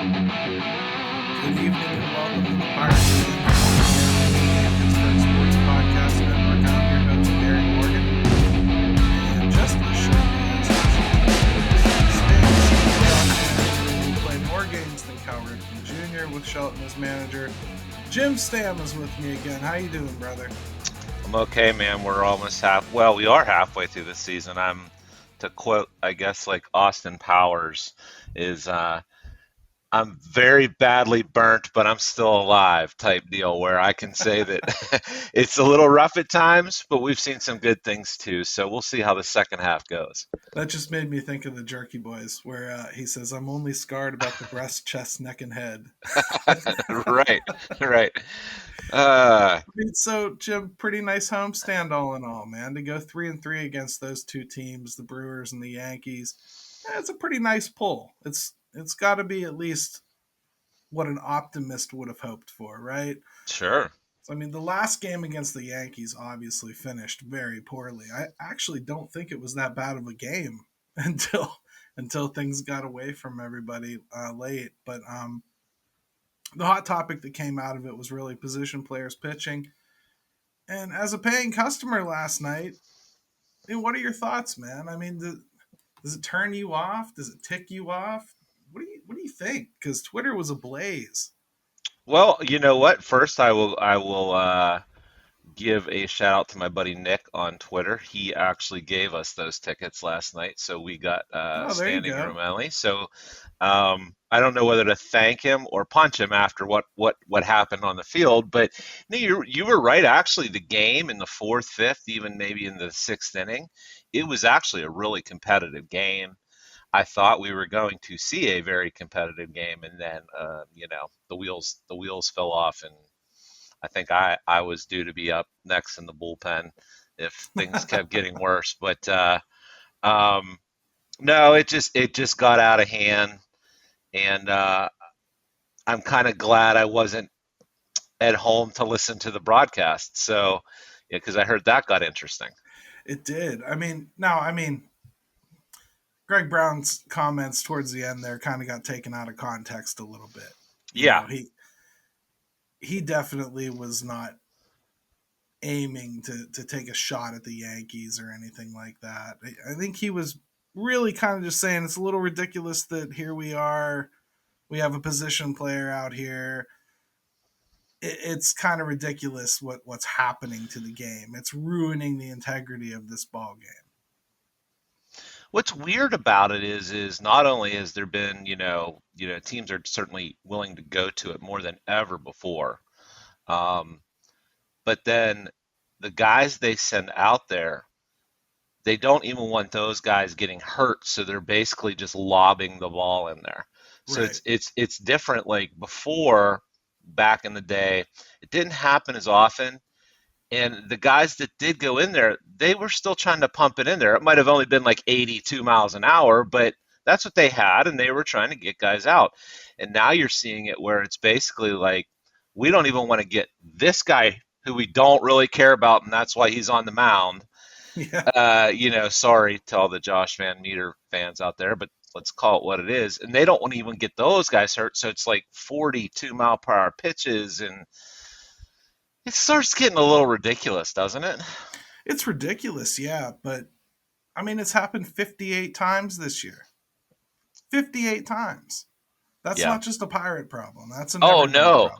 Good evening and welcome to the Pirates Pittsburgh Sports Podcast Network. I'm your host, Derek Morgan. And just as sure as we play more games than Cal Ripken Jr. with Shelton as manager. Jim Stamm is with me again. How you doing, brother? I'm okay, man. We're almost we are halfway through the season. To quote, I guess, like Austin Powers, I'm very badly burnt, but I'm still alive type deal, where I can say that it's a little rough at times, but we've seen some good things too. So we'll see how the second half goes. That just made me think of the Jerky Boys, where he says, "I'm only scarred about the breast, chest, neck, and head." Right. So, Jim, pretty nice homestand all in all, man. To go 3-3 against those two teams, the Brewers and the Yankees, it's a pretty nice pull. It's got to be at least what an optimist would have hoped for, right? Sure. So, I mean, the last game against the Yankees obviously finished very poorly. I actually don't think it was that bad of a game until things got away from everybody late. But the hot topic that came out of it was really position players pitching. And as a paying customer last night, what are your thoughts, man? I mean, does it turn you off? Does it tick you off? What do you think? Because Twitter was ablaze. Well, you know what? First, I will give a shout out to my buddy Nick on Twitter. He actually gave us those tickets last night, so we got standing room only. So I don't know whether to thank him or punch him after what happened on the field, but no, you were right. Actually, the game in the fourth, fifth, even maybe in the sixth inning, it was actually a really competitive game. I thought we were going to see a very competitive game, and then the wheels fell off, and I think I was due to be up next in the bullpen if things kept getting worse. But no, it just got out of hand, and I'm kind of glad I wasn't at home to listen to the broadcast. So, yeah, because I heard that got interesting. It did. I mean, Greg Brown's comments towards the end there kind of got taken out of context a little bit. Yeah. He definitely was not aiming to take a shot at the Yankees or anything like that. I think he was really kind of just saying it's a little ridiculous that here we are, we have a position player out here. It's kind of ridiculous what's happening to the game. It's ruining the integrity of this ball game. What's weird about it is not only has there been, teams are certainly willing to go to it more than ever before, but then the guys they send out there, they don't even want those guys getting hurt, so they're basically just lobbing the ball in there. So Right. it's different. Like before, back in the day, it didn't happen as often. And the guys that did go in there, they were still trying to pump it in there. It might have only been like 82 miles an hour, but that's what they had, and they were trying to get guys out. And now you're seeing it where it's basically like, we don't even want to get this guy who we don't really care about, and that's why he's on the mound. Yeah. Sorry to all the Josh Van Meter fans out there, but let's call it what it is. And they don't want to even get those guys hurt, so it's like 42-mile-per-hour pitches, and it starts getting a little ridiculous, doesn't it? It's ridiculous, yeah, but I mean, it's happened 58 times this year. 58 times. That's not just a Pirate problem. That's a no, problem.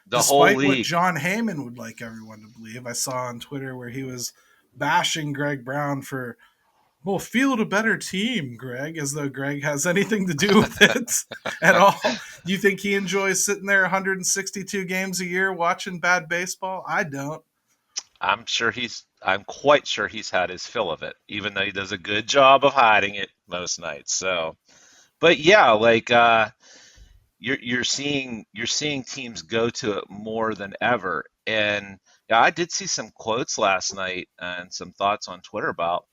The Despite whole league. What John Heyman would like everyone to believe. I saw on Twitter where he was bashing Greg Brown for, well, field a better team, Greg, as though Greg has anything to do with it at all. Do you think he enjoys sitting there 162 games a year watching bad baseball? I don't. I'm quite sure he's had his fill of it, even though he does a good job of hiding it most nights. So, but yeah, like you're seeing teams go to it more than ever. And yeah, I did see some quotes last night and some thoughts on Twitter about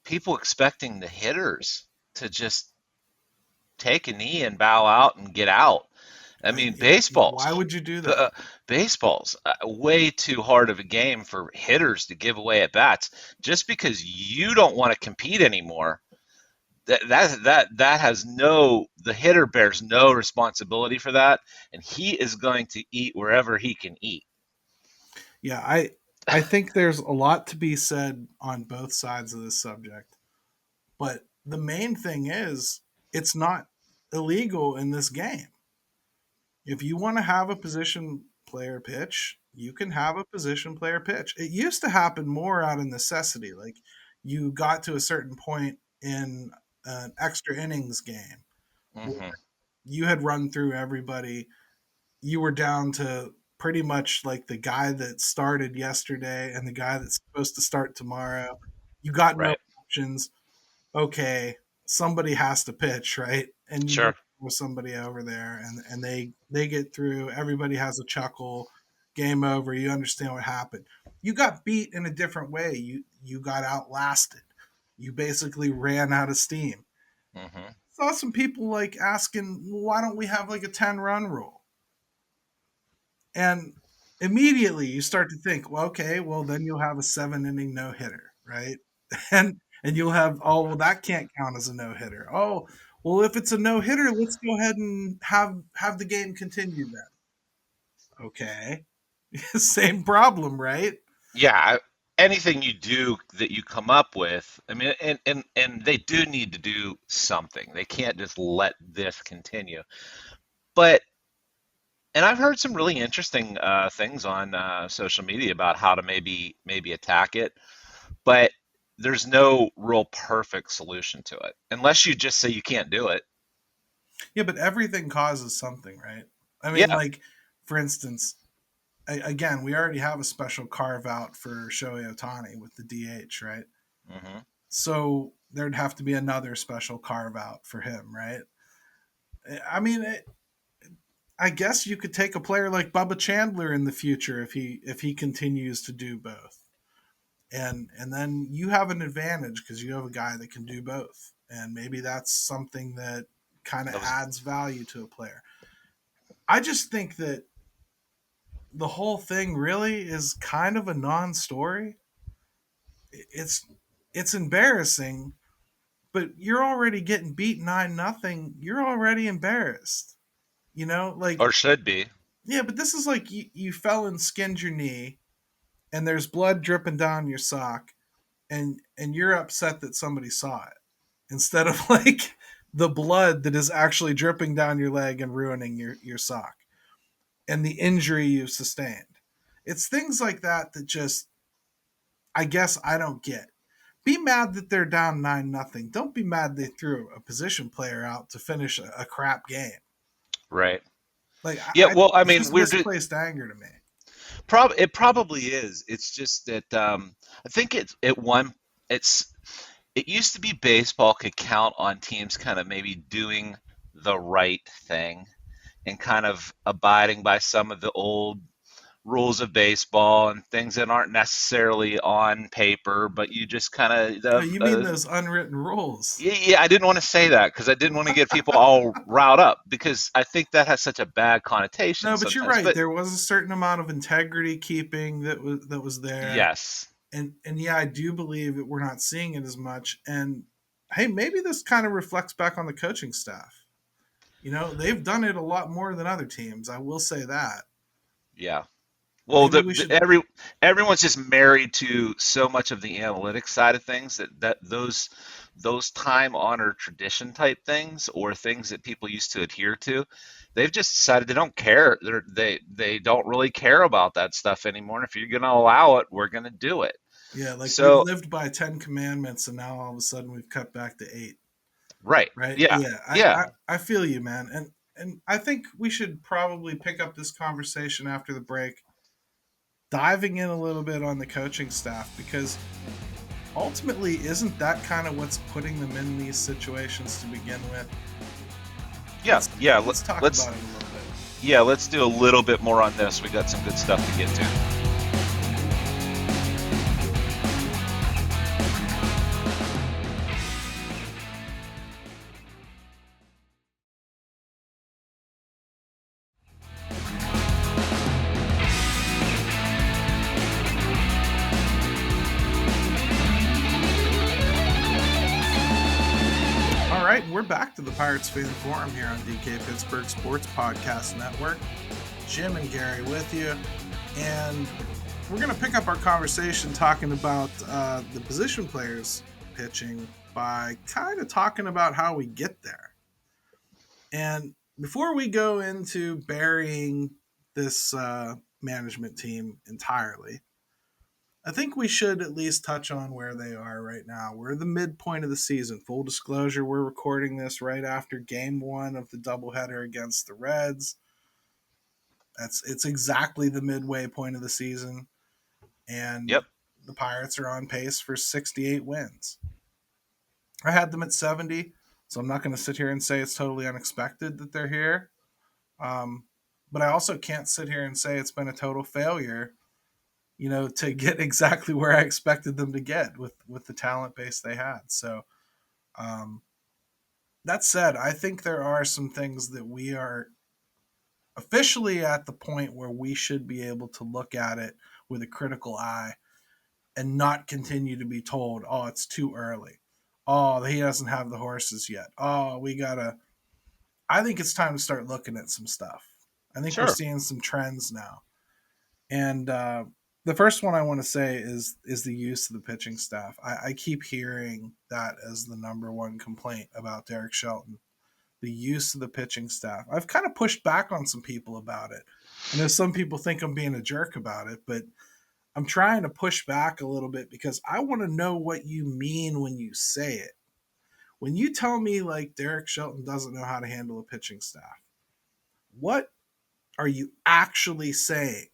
people expecting the hitters to just take a knee and bow out and get out. I mean, baseball's. Why would you do that? Baseball's way too hard of a game for hitters to give away at bats. Just because you don't want to compete anymore that has the hitter bears no responsibility for that, and he is going to eat wherever he can eat. Yeah, I think there's a lot to be said on both sides of this subject. But the main thing is it's not illegal in this game. If you want to have a position player pitch, you can have a position player pitch. It used to happen more out of necessity. Like you got to a certain point in an extra innings game where Mm-hmm. you had run through everybody. You were down to pretty much like the guy that started yesterday and the guy that's supposed to start tomorrow. You got no Right. options. Okay, somebody has to pitch, right? And you Sure. just throw somebody over there, and they get through. Everybody has a chuckle. Game over. You understand what happened. You got beat in a different way. You got outlasted. You basically ran out of steam. Mm-hmm. Saw some people like asking, well, why don't we have like a 10-run rule? And immediately you start to think, well, okay, well then you'll have a 7-inning no hitter, right? And you'll have, oh, well, that can't count as a no hitter. Oh, well, if it's a no hitter, let's go ahead and have the game continue then. Okay, same problem, right? Yeah. Anything you do that you come up with, I mean, and they do need to do something. They can't just let this continue. But and I've heard some really interesting things on social media about how to maybe attack it, but there's no real perfect solution to it unless you just say you can't do it. Yeah, but everything causes something, right? I mean, Yeah. like for instance, again, we already have a special carve out for Shohei Ohtani with the DH, right? Hmm. So there'd have to be another special carve out for him, right? I mean, I guess you could take a player like Bubba Chandler in the future if he continues to do both, and then you have an advantage because you have a guy that can do both, and maybe that's something that kind of That was adds value to a player. I just think that the whole thing really is kind of a non-story. It's it's embarrassing, but you're already getting beat 9-0. You're already embarrassed. You know, like or should be. yeah, but this is like you fell and skinned your knee and there's blood dripping down your sock and you're upset that somebody saw it instead of like the blood that is actually dripping down your leg and ruining your sock and the injury you've sustained. It's things like that that just I guess I don't get. Be mad that they're down 9-0. Don't be mad they threw a position player out to finish a crap game. Right. Like Yeah. Well, I it's mean, just misplaced anger to me. it probably is. It's just that I think it's it used to be baseball could count on teams kind of maybe doing the right thing and kind of abiding by some of the old rules of baseball and things that aren't necessarily on paper, but you just kind Oh, of you mean those unwritten rules? yeah, I didn't want to say that because I didn't want to get people all riled up because I think that has such a bad connotation No, but you're sometimes. right. But There was a certain amount of integrity keeping that was there, yes, and yeah, I do believe that we're not seeing it as much. And hey, maybe this kind of reflects back on the coaching staff. You know, they've done it a lot more than other teams. I will say that. yeah. Well, Maybe we should. everyone's just married to so much of the analytics side of things that those time honored tradition type things or things that people used to adhere to, they've just decided they don't care. They don't really care about that stuff anymore. And if you're going to allow it, we're going to do it. Yeah, like we've So lived by 10 commandments, and now all of a sudden we've cut back to 8. right, Right? yeah, Yeah, yeah. I feel you, man, and I think we should probably pick up this conversation after the break, diving in a little bit on the coaching staff because ultimately isn't that kind of what's putting them in these situations to begin with? Yeah, yeah. Let's talk Let's about it a little bit. yeah, let's do a little bit more on this. We got some good stuff to get to. we're back to the Pirates Fan Forum here on DK Pittsburgh Sports Podcast Network. Jim and Gary with you, and we're going to pick up our conversation talking about the position players pitching by kind of talking about how we get there. And before we go into burying this management team entirely, I think we should at least touch on where they are right now. We're the midpoint of the season. Full disclosure, we're recording this right after Game 1 of the doubleheader against the Reds. It's exactly the midway point of the season. And Yep. the Pirates are on pace for 68 wins. I had them at 70, so I'm not going to sit here and say it's totally unexpected that they're here. But I also can't sit here and say it's been a total failure, to get exactly where I expected them to get with the talent base they had. So that said, I think there are some things that we are officially at the point where we should be able to look at it with a critical eye and not continue to be told, oh, it's too early. Oh, he doesn't have the horses yet. Oh, I think it's time to start looking at some stuff. I think we're seeing some trends now. And the first one I want to say is the use of the pitching staff. I keep hearing that as the number one complaint about Derek Shelton, the use of the pitching staff. I've kind of pushed back on some people about it. I know some people think I'm being a jerk about it, but I'm trying to push back a little bit because I want to know what you mean when you say it. When you tell me like Derek Shelton doesn't know how to handle a pitching staff, what are you actually saying?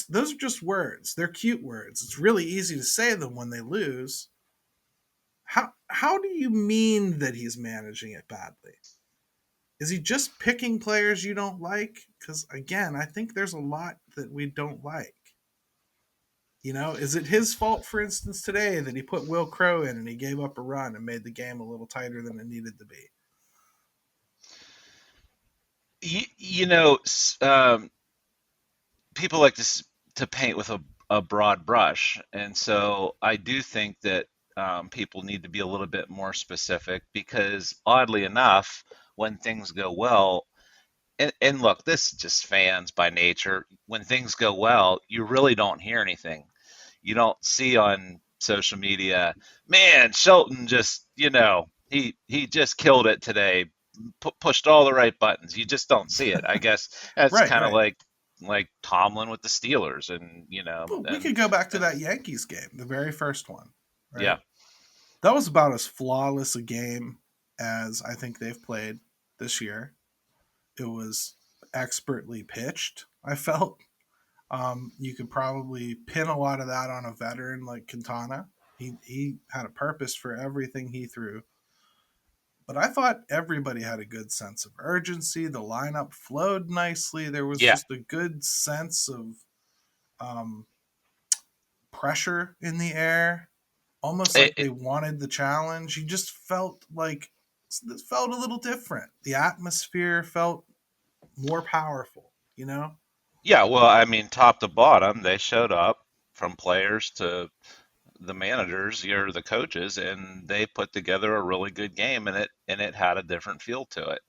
Those are just words. They're cute words. It's really easy to say them when they lose. How do you mean that he's managing it badly? Is he just picking players you don't like? Because again, I think there's a lot that we don't like. Is it his fault, for instance, today that he put Will Crow in and he gave up a run and made the game a little tighter than it needed to be? People like to paint with a broad brush, and so I do think that people need to be a little bit more specific because, oddly enough, when things go well, and look, this is just fans by nature. When things go well, you really don't hear anything. You don't see on social media, man, Shelton just, he just killed it today, pushed all the right buttons. You just don't see it. I guess that's kind of like Tomlin with the Steelers, and we could go back to that Yankees game, the very first one. Right? Yeah, that was about as flawless a game as I think they've played this year. It was expertly pitched, I felt. You could probably pin a lot of that on a veteran like Quintana. He had a purpose for everything he threw. But I thought everybody had a good sense of urgency. The lineup flowed nicely. There was just a good sense of pressure in the air, almost like they wanted the challenge. You just felt like this felt a little different. The atmosphere felt more powerful, Yeah, well, I mean, top to bottom, they showed up from players to the managers, you're the coaches, and they put together a really good game, and it had a different feel to it.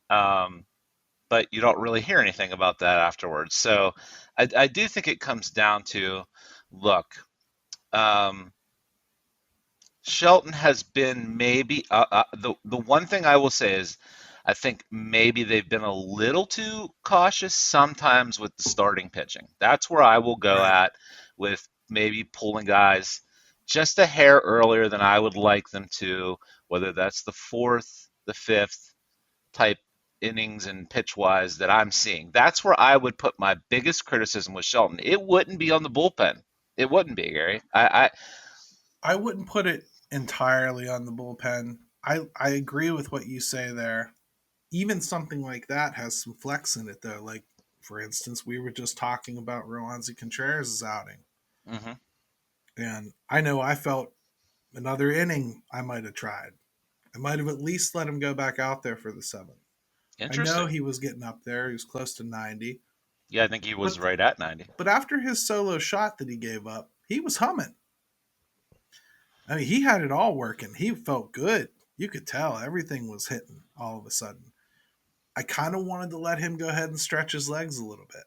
But you don't really hear anything about that afterwards. So I do think it comes down to, look, Shelton has been maybe the one thing I will say is I think maybe they've been a little too cautious sometimes with the starting pitching. That's where I will go at with maybe pulling guys just a hair earlier than I would like them to, whether that's the fourth, the fifth type innings and pitch wise that I'm seeing. That's where I would put my biggest criticism with Shelton. It wouldn't be on the bullpen. It wouldn't be, Gary. I wouldn't put it entirely on the bullpen. I agree with what you say there. Even something like that has some flex in it, though. Like, for instance, we were just talking about Roansy Contreras' outing. Mm-hmm. And I know I felt another inning I might have tried. I might have at least let him go back out there for the seventh. I know he was getting up there. He was close to 90. Yeah, I think he was right at 90. But after his solo shot that he gave up, he was humming. I mean, he had it all working. He felt good. You could tell everything was hitting all of a sudden. I kind of wanted to let him go ahead and stretch his legs a little bit.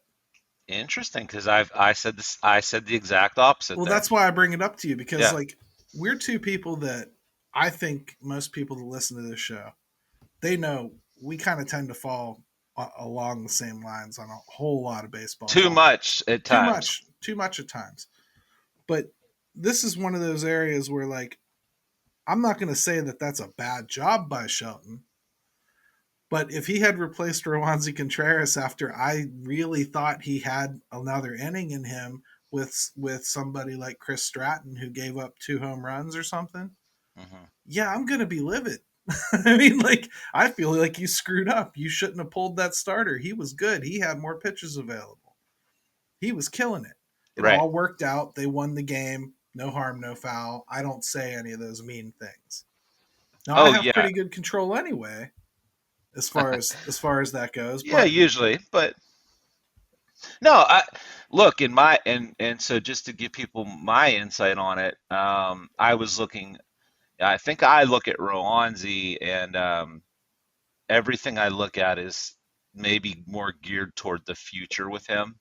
Interesting, because I said this. I said the exact opposite Well, there. that's why I bring it up to you, because Yeah. like we're two people that I think most people that listen to this show, they know we kind of tend to fall along the same lines on a whole lot of baseball Too topics. much at times. Too much at times. But this is one of those areas where, like, I'm not going to say that that's a bad job by Shelton, but if he had replaced Rowanzi Contreras after I really thought he had another inning in him with somebody like Chris Stratton who gave up 2 home runs or something, Hmm. yeah, I'm going to be livid. I mean, like, I feel like you screwed up. You shouldn't have pulled that starter. He was good. He had more pitches available. He was killing it. It Right. all worked out. They won the game. No harm, no foul. I don't say any of those mean things. Now I Oh have yeah. pretty good control anyway, as far as that goes. Yeah, But usually, but no, I look in my and so just to give people my insight on it, I was looking. I think I look at Roanzi, and everything I look at is maybe more geared toward the future with him.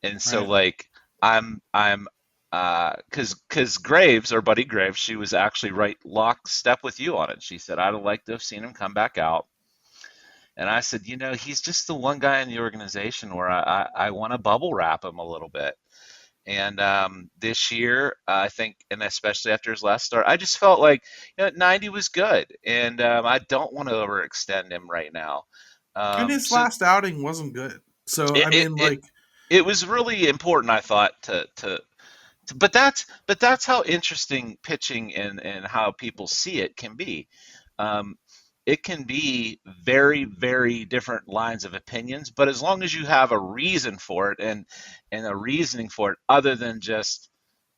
And so right, like I'm because Graves, our buddy Graves, she was actually right lockstep with you on it. She said I'd have liked to have seen him come back out. And I said, he's just the one guy in the organization where I want to bubble wrap him a little bit. And this year, I think, and especially after his last start, I just felt like 90 was good, and I don't want to overextend him right now. and his So last outing wasn't good. So it, I it mean, it like, it was really important, I thought, but that's how interesting pitching and how people see it can be. Um, it can be very, very different lines of opinions, but as long as you have a reason for it and a reasoning for it other than just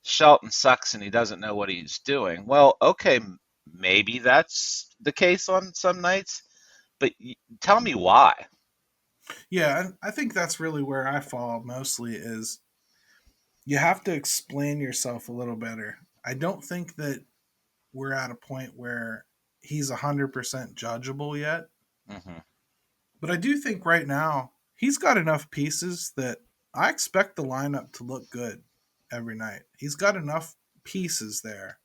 Shelton sucks and he doesn't know what he's doing. Well, okay, maybe that's the case on some nights, but tell me why. yeah, and I think that's really where I fall mostly is you have to explain yourself a little better. I don't think that we're at a point where he's 100% judgeable yet. Hmm. But I do think right now he's got enough pieces that I expect the lineup to look good every night. He's got enough pieces there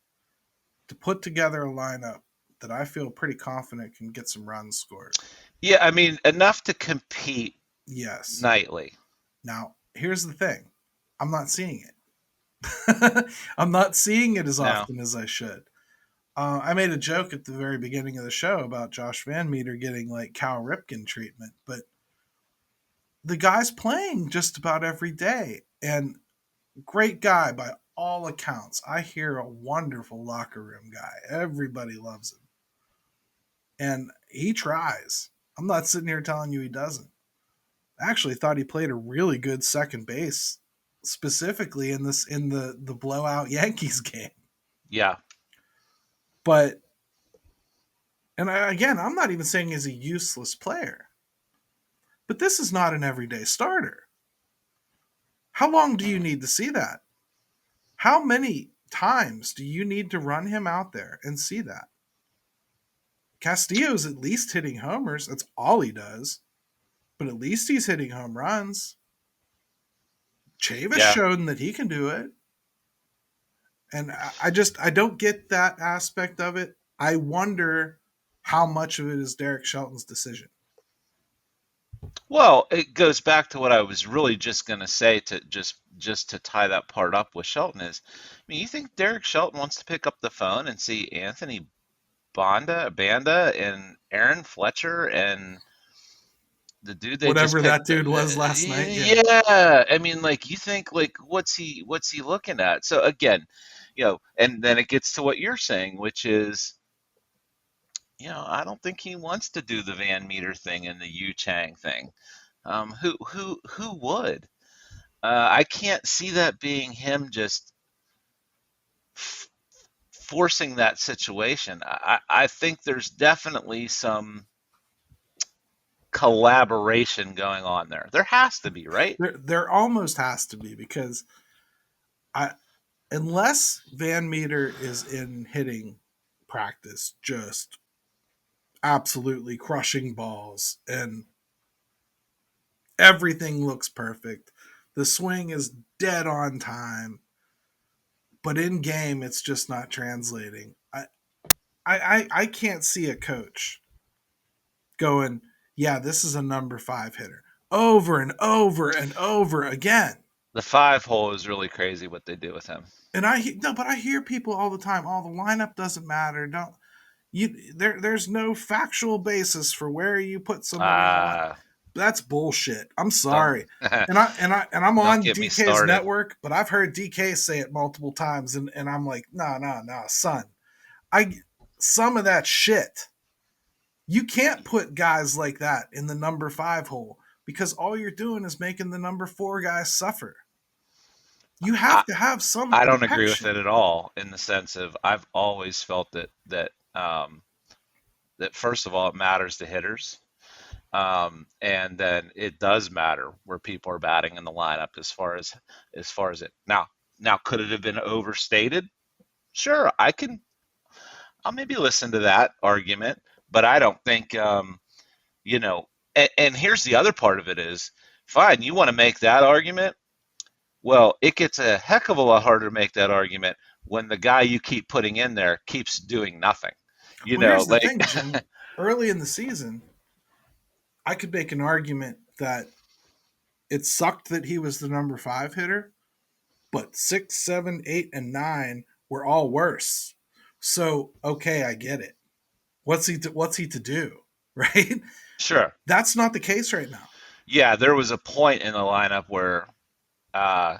to put together a lineup that I feel pretty confident can get some runs scored. Yeah, I mean, enough to compete Yes. nightly. Now, here's the thing. I'm not seeing it. I'm not seeing it as No. often as I should. I made a joke at the very beginning of the show about Josh Van Meter getting like Cal Ripken treatment, but the guy's playing just about every day and great guy by all accounts. I hear a wonderful locker room guy. Everybody loves him. And he tries. I'm not sitting here telling you he doesn't. I actually thought he played a really good second base, specifically in the blowout Yankees game. Yeah. But again, I'm not even saying he's a useless player. But this is not an everyday starter. How long do you Mm. need to see that? How many times do you need to run him out there and see that? Castillo's at least hitting homers. That's all he does. But at least he's hitting home runs. Chavis Yeah. shown that he can do it. And I don't get that aspect of it. I wonder how much of it is Derek Shelton's decision. Well, it goes back to what I was really just going to say to just to tie that part up with Shelton is, I mean, you think Derek Shelton wants to pick up the phone and see Anthony Banda and Aaron Fletcher and the dude they just Whatever that picked. dude was last night, yeah. Yeah, I mean, like you think like what's he looking at? So again, and then it gets to what you're saying, which is, I don't think he wants to do the Van Meter thing and the Yu Chang thing. Who would? I can't see that being him just f forcing that situation. I think there's definitely some collaboration going on there. There has to be, right? There almost has to be because I unless Van Meter is in hitting practice just absolutely crushing balls, and everything looks perfect. The swing is dead on time, but in game, it's just not translating. I can't see a coach going, yeah, this is a number five hitter over and over and over again. The 5 hole is really crazy what they do with him. And but I hear people all the time, oh, the lineup doesn't matter. Don't there's no factual basis for where you put somebody in the line. That's bullshit. I'm Don't sorry. And I'm don't on get me DK's started. network, but I've heard DK say it multiple times, and I'm like, no, son. I some of that shit. You can't put guys like that in the number five hole because all you're doing is making the number four guys suffer. You I, have to have some I don't agree with it protection. at all in the sense of I've always felt that first of all it matters to hitters, and then it does matter where people are batting in the lineup as far as it now could it have been overstated? Sure, I'll maybe listen to that argument, but I don't think you know. And here's the other part of it is fine. You want to make that argument? Well, it gets a heck of a lot harder to make that argument when the guy you keep putting in there keeps doing nothing. Well, here's the Like thing, Jim. Early in the season, I could make an argument that it sucked that he was the number five hitter, but 6, 7, 8, and 9 were all worse. So okay, I get it. What's he to do? Right? sure, That's not the case right now. yeah, there was a point in the lineup where uh,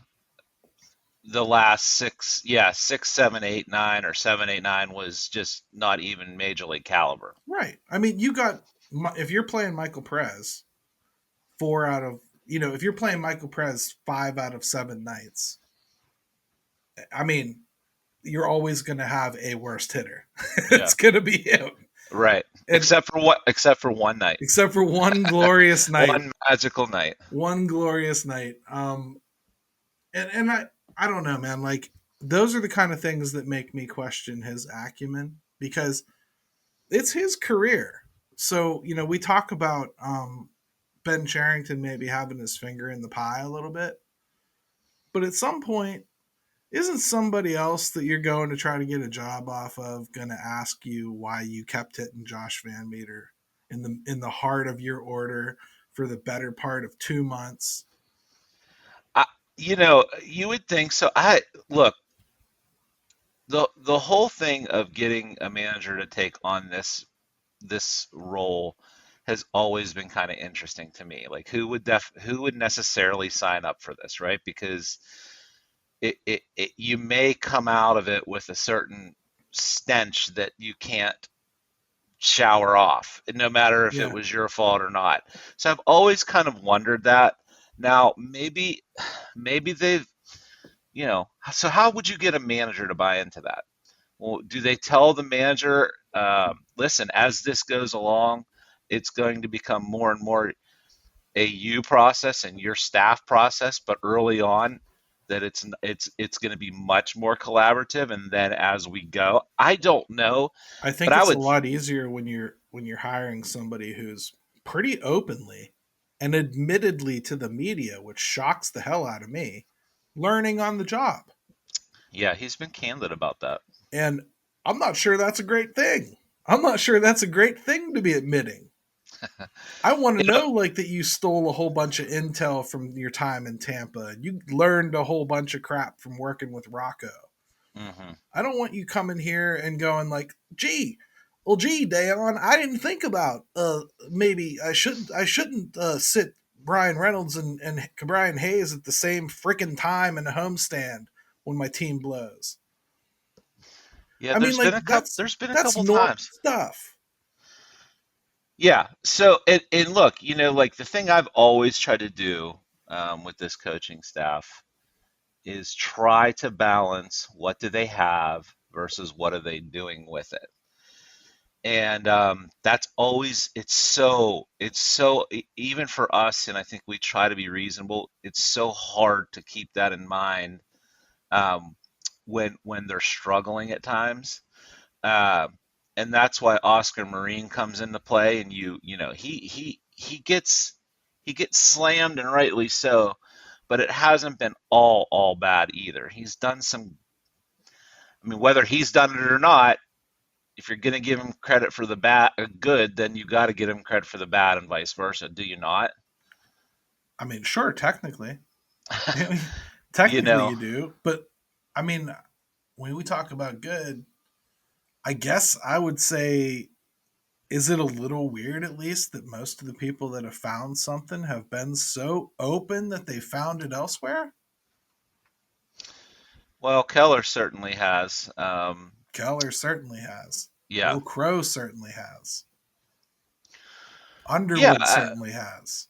the last six, yeah, 6, 7, 8, 9, or 7, 8, 9 was just not even major league caliber. Right. I mean, you got if you're playing Michael Perez, four out of if you're playing Michael Perez 5 out of 7 nights, I mean, you're always going to have a worst hitter. Yeah, It's going to be him. right. And Except for one night, except for one glorious night, one magical night. one glorious night. And I don't know, man. Like those are the kind of things that make me question his acumen because it's his career. So we talk about Ben Charrington maybe having his finger in the pie a little bit, but at some point, isn't somebody else that you're going to try to get a job off of going to ask you why you kept hitting Josh Van Meter in the heart of your order for the better part of 2 months? I, you would think so. I look, the whole thing of getting a manager to take on this role has always been kind of interesting to me. Like who would necessarily sign up for this, right? Because you may come out of it with a certain stench that you can't shower off, no matter if it Yeah, was your fault or not. So I've always kind of wondered that. Now maybe they've so how would you get a manager to buy into that? Well, do they tell the manager, listen, as this goes along, it's going to become more and more a you process and your staff process, but early on that it's going to be much more collaborative, and then as we go, I don't know, I but think I it's a would, lot easier when you're hiring somebody who's pretty openly and admittedly to the media, which shocks the hell out of me, learning on the job. yeah, he's been candid about that. And I'm not sure that's a great thing. I'm not sure that's a great thing to be admitting. I want to You know, know like that you stole a whole bunch of intel from your time in Tampa. You learned a whole bunch of crap from working with Rocco. hmm I don't want you coming here and going like, gee, Dayon, I didn't think about maybe I shouldn't sit Brian Reynolds and Brian Hayes at the same freaking time in a homestand when my team blows. yeah, I mean, there's been like a couple there's been a that's couple normal times. stuff. Yeah. So, and look, like the thing I've always tried to do with this coaching staff is try to balance what do they have versus what are they doing with it. And that's always even for us, and I think we try to be reasonable. It's so hard to keep that in mind um, when they're struggling at times. Uh, and that's why Oscar Marine comes into play. And he gets slammed, and rightly so, but it hasn't been all bad either. He's done some. I mean, whether he's done it or not, if you're going to give him credit for the bad, good, then you got to give him credit for the bad, and vice versa. Do you not? I mean, sure, technically, You technically know, you do, but I mean, when we talk about good, I guess I would say, is it a little weird at least that most of the people that have found something have been so open that they found it elsewhere? well, Keller certainly has. Keller certainly has. Yeah, Will Crow certainly has. yeah. Underwood certainly has.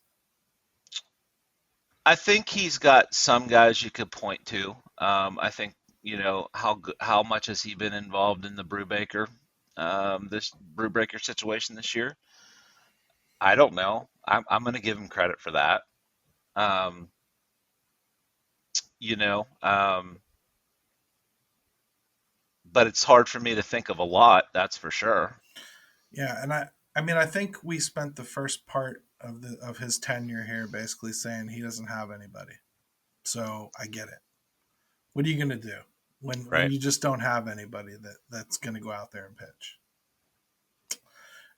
I think he's got some guys you could point to. I think how much has he been involved in the this Brewbaker situation this year? I don't know. I'm going to give him credit for that. Um, you know, um, but it's hard for me to think of a lot. That's for sure. Yeah, and I mean I think we spent the first part of his tenure here basically saying he doesn't have anybody. So I get it. What are you going to do when Right. you just don't have anybody that's going to go out there and pitch?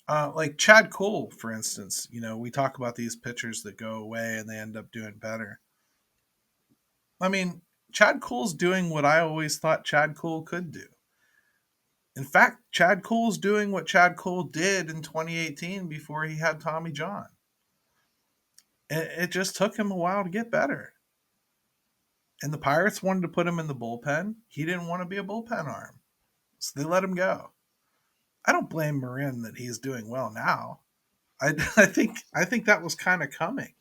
Like Chad Cole, for instance. We talk about these pitchers that go away and they end up doing better. I mean, Chad Cole's doing what I always thought Chad Cole could do. In fact, Chad Cole's doing what Chad Cole did in 2018 before he had Tommy John. It just took him a while to get better. And the Pirates wanted to put him in the bullpen. He didn't want to be a bullpen arm. So they let him go. I don't blame Marin that he's doing well now. I think that was kind of coming.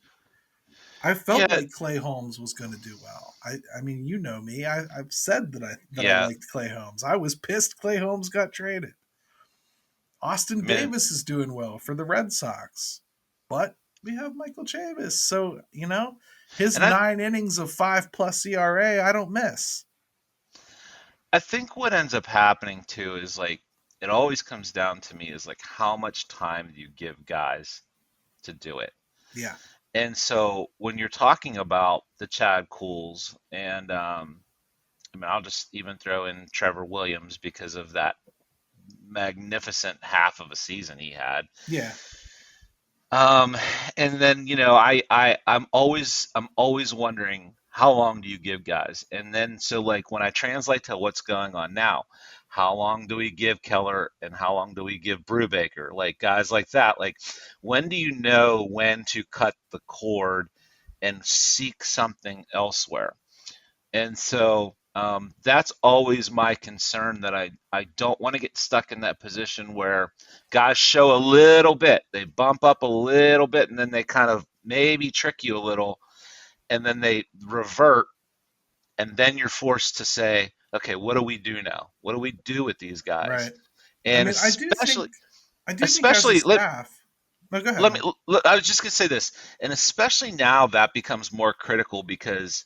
I felt Yeah. like Clay Holmes was going to do well. I mean, you know me. I've said that I Yeah. liked Clay Holmes. I was pissed Clay Holmes got traded. I Austin mean, Davis is doing well for the Red Sox, but we have Michael Chavis. So his and I 9 innings of 5+ ERA, I don't miss. I think what ends up happening too is like it always comes down to me is like how much time do you give guys to do it? Yeah, And so when you're talking about the Chad Cools and I mean I'll just even throw in Trevor Williams because of that magnificent half of a season he had. yeah, Um, and then I'm always wondering how long do you give guys? And then so like when I translate to what's going on now, how long do we give Keller and how long do we give Brubaker? Like guys like that. Like when do you know when to cut the cord and seek something elsewhere? And so that's always my concern that I don't want to get stuck in that position where guys show a little bit, they bump up a little bit, and then they kind of maybe trick you a little, and then they revert, and then you're forced to say, okay, what do we do now? What do we do with these guys? right. I And mean, I do think as a especially staff. No, go ahead, let me Mike. I was just gonna say this, and especially now that becomes more critical because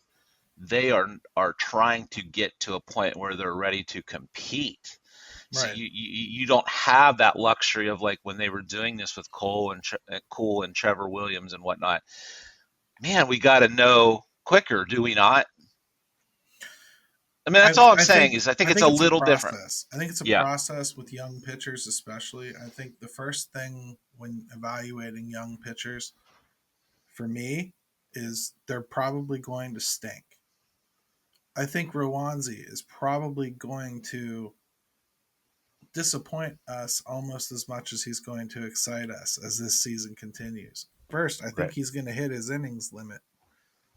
they are trying to get to a point where they're ready to compete. So Right. you don't have that luxury of like when they were doing this with Cole and Trevor Williams and whatnot. Man, we got to know quicker, do we not? I mean, I that's all I'm I saying think is I think I it's think a it's a little different. process. I think it's a Yeah, process with young pitchers, especially. I think the first thing when evaluating young pitchers for me is they're probably going to stink. I think Rowanzi is probably going to disappoint us almost as much as he's going to excite us as this season continues. First, I think right. he's going to hit his innings limit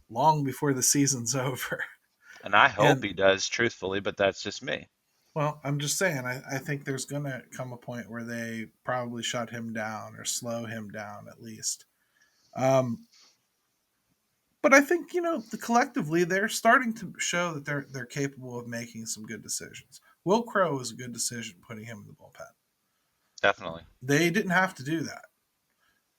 long before the season's over. And I hope And he does, truthfully, but that's just me. well, I'm just saying, I think there's going to come a point where they probably shut him down or slow him down at least. Um, but I think collectively they're starting to show that they're capable of making some good decisions. Will Crow was a good decision putting him in the bullpen. Definitely. They didn't have to do that.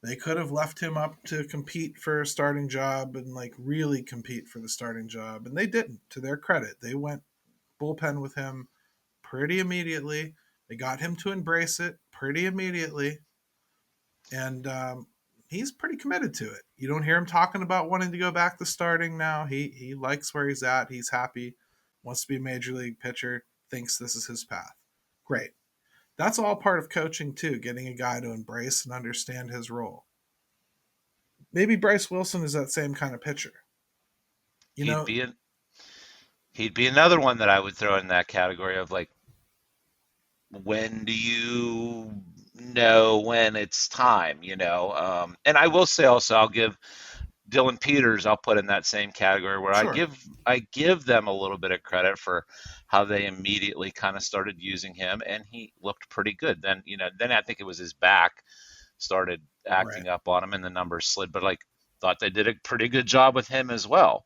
They could have left him up to compete for a starting job and like really compete for the starting job, and they didn't. To their credit, they went bullpen with him pretty immediately. They got him to embrace it pretty immediately, and he's pretty committed to it. You don't hear him talking about wanting to go back to starting now. He likes where he's at. He's happy, wants to be a major league pitcher, thinks this is his path. Great. That's all part of coaching too, getting a guy to embrace and understand his role. Maybe Bryce Wilson is that same kind of pitcher. You He'd know, be an, he'd be another one that I would throw in that category of like, when do you know when it's time, and I will say also, I'll give Dylan Peters, I'll put in that same category where sure. I give them a little bit of credit for how they immediately kind of started using him, and he looked pretty good. Then I think it was his back started Right. acting up on him, and the numbers slid. But like, thought they did a pretty good job with him as well.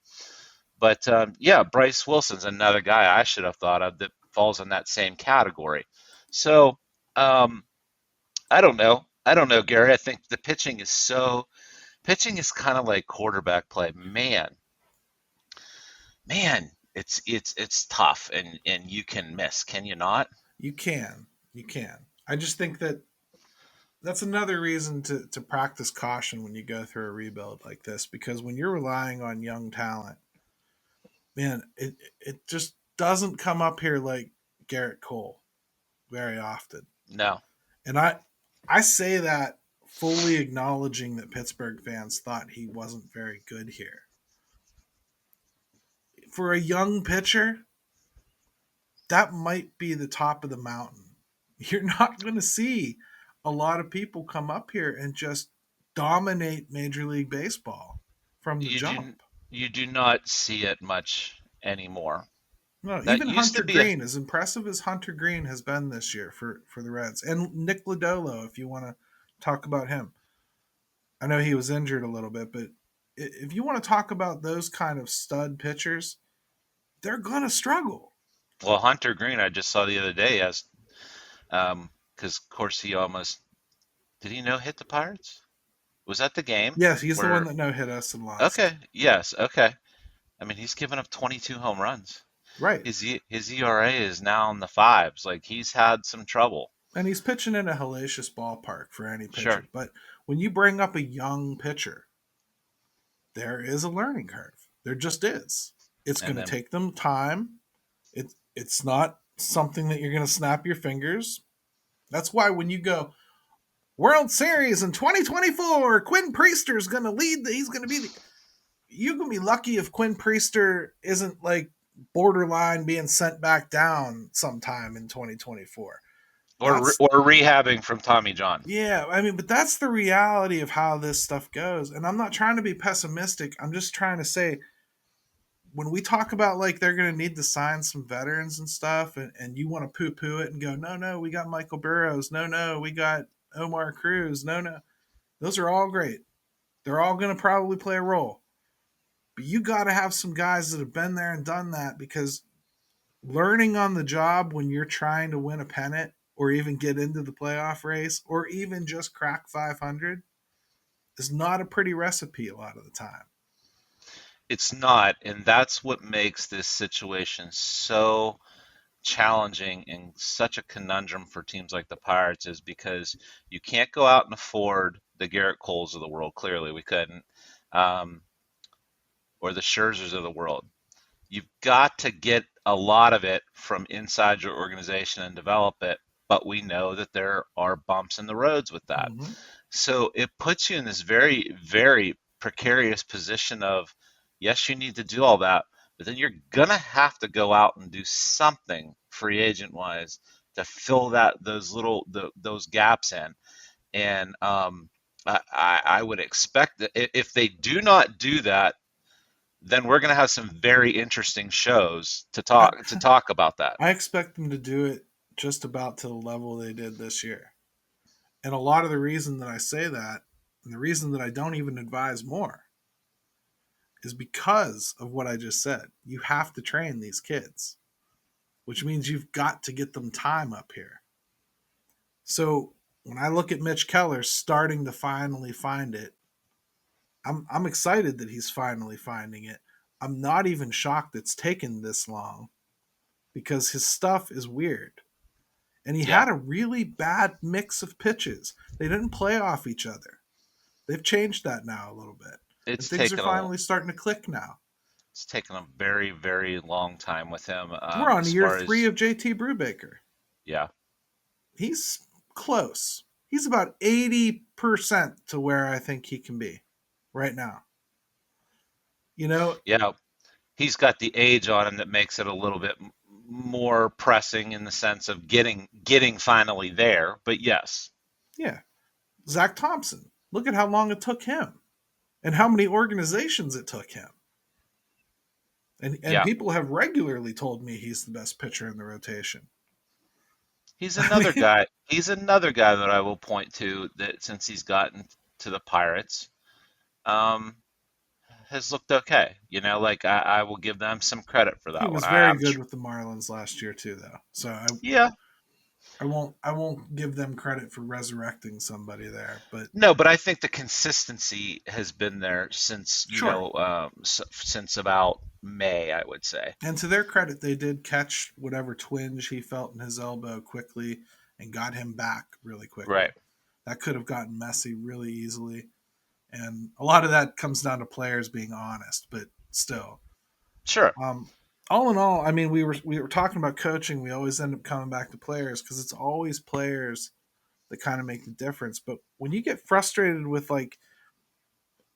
But yeah, Bryce Wilson's another guy I should have thought of that falls in that same category. So um, I don't know, Gary. I think the pitching is kind of like quarterback play. Man, it's tough, and you can miss, can you not? You can. You can. I just think that that's another reason to practice caution when you go through a rebuild like this, because when you're relying on young talent, man, it just doesn't come up here like Garrett Cole very often. No, And I say that fully acknowledging that Pittsburgh fans thought he wasn't very good here. For a young pitcher, that might be the top of the mountain. You're not going to see a lot of people come up here and just dominate Major League Baseball from the you do jump. you do not see it much anymore. No, That even used to Hunter be a Green, as impressive as Hunter Green has been this year for the Reds, and Nick Lodolo, if you want to talk about him. I know he was injured a little bit, but if you want to talk about those kind of stud pitchers, they're gonna struggle. well, Hunter Green, I just saw the other day as because of course he almost did he no hit the Pirates? Was that the game Yes, he's the one where? that no hit us and lost. Okay, yes, okay. I mean, he's given up 22 home runs. Right. His ERA is now in the fives. Like, he's had some trouble. And he's pitching in a hellacious ballpark for any Sure. pitcher. But when you bring up a young pitcher, there is a learning curve. There just is. It's And going to then take them time. It's not something that you're going to snap your fingers. That's why when you go World Series in 2024, Quinn Priester is going to lead. He's going to be the. You're going to be lucky if Quinn Priester isn't like borderline being sent back down sometime in 2024. That's or rehabbing from Tommy John. Yeah, I mean, but that's the reality of how this stuff goes. And I'm not trying to be pessimistic. I'm just trying to say when we talk about like they're going to need to sign some veterans and stuff, and you want to poo poo it and go, no, no, we got Michael Burrows. No, no, we got Omar Cruz. No, no. Those are all great. They're all going to probably play a role. But you got to have some guys that have been there and done that, because learning on the job when you're trying to win a pennant or even get into the playoff race or even just crack 500 is not a pretty recipe a lot of the time. It's not, and that's what makes this situation so challenging and such a conundrum for teams like the Pirates, is because you can't go out and afford the Garrett Coles of the world. Clearly, we couldn't, um, or the Scherzers of the world. You've got to get a lot of it from inside your organization and develop it. But we know that there are bumps in the roads with that. Mm-hmm. So it puts you in this very, very precarious position of, yes, you need to do all that, but then you're gonna have to go out and do something free agent wise to fill those gaps in. And I would expect that if they do not do that, then we're going to have some very interesting shows I, to talk about that. I expect them to do it just about to the level they did this year. And a lot of the reason that I say that, and the reason that I don't even advise more, is because of what I just said. You have to train these kids, which means you've got to get them time up here. So when I look at Mitch Keller starting to finally find it, I'm excited that he's finally finding it. I'm not even shocked it's taken this long, because his stuff is weird. And he Yeah, had a really bad mix of pitches. They didn't play off each other. They've changed that now a little bit. And it's things are taken a finally starting to click now. it's taken a very, very long time with him. We're on As year far 3 as of JT Brubaker. yeah, He's close. He's about 80% to where I think he can be right now. You know, yeah, he's got the age on him that makes it a little bit more pressing in the sense of getting finally there. But yes, yeah. Zach Thompson. Look at how long it took him and how many organizations it took him. And yeah, people have regularly told me he's the best pitcher in the rotation. he's I another mean, guy. He's another guy that I will point to that since he's gotten to the Pirates, um, has looked okay. Like I will give them some credit for he that one. was very good with the Marlins last year too, though. So Yeah, I won't give them credit for resurrecting somebody there, but no, but I think the consistency has been there since sure. since about May, I would say. And to their credit, they did catch whatever twinge he felt in his elbow quickly and got him back really quickly. Right. That could have gotten messy really easily. And a lot of that comes down to players being honest, but still. Sure. Um, all in all, I mean, we were talking about coaching. We always end up coming back to players because it's always players that kind of make the difference. But when you get frustrated with like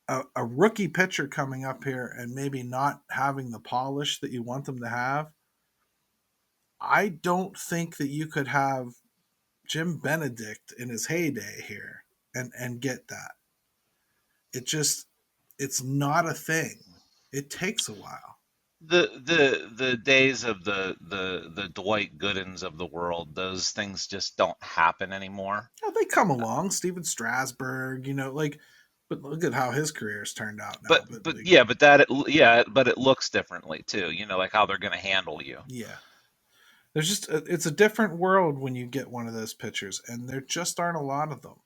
a rookie pitcher coming up here and maybe not having the polish that you want them to have, I don't think that you could have Jim Benedict in his heyday here and get that. It's not a thing. It takes a while. The days of the Dwight Goodens of the world, those things just don't happen anymore. Yeah, they come along. Steven Strasburg, like, but look at how his career's turned out But now. But but like, yeah, but it looks differently too. Like how they're going to handle you. yeah, there's just it's a different world when you get one of those pitchers, and there just aren't a lot of them.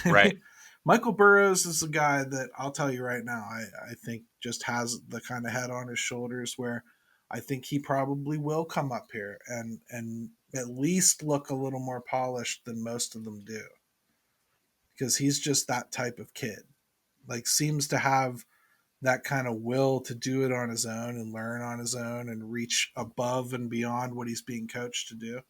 I Right. mean, Michael Burrows is a guy that I'll tell you right now, I think just has the kind of head on his shoulders where I think he probably will come up here and at least look a little more polished than most of them do. Because he's just that type of kid. Like seems to have that kind of will to do it on his own and learn on his own and reach above and beyond what he's being coached to do.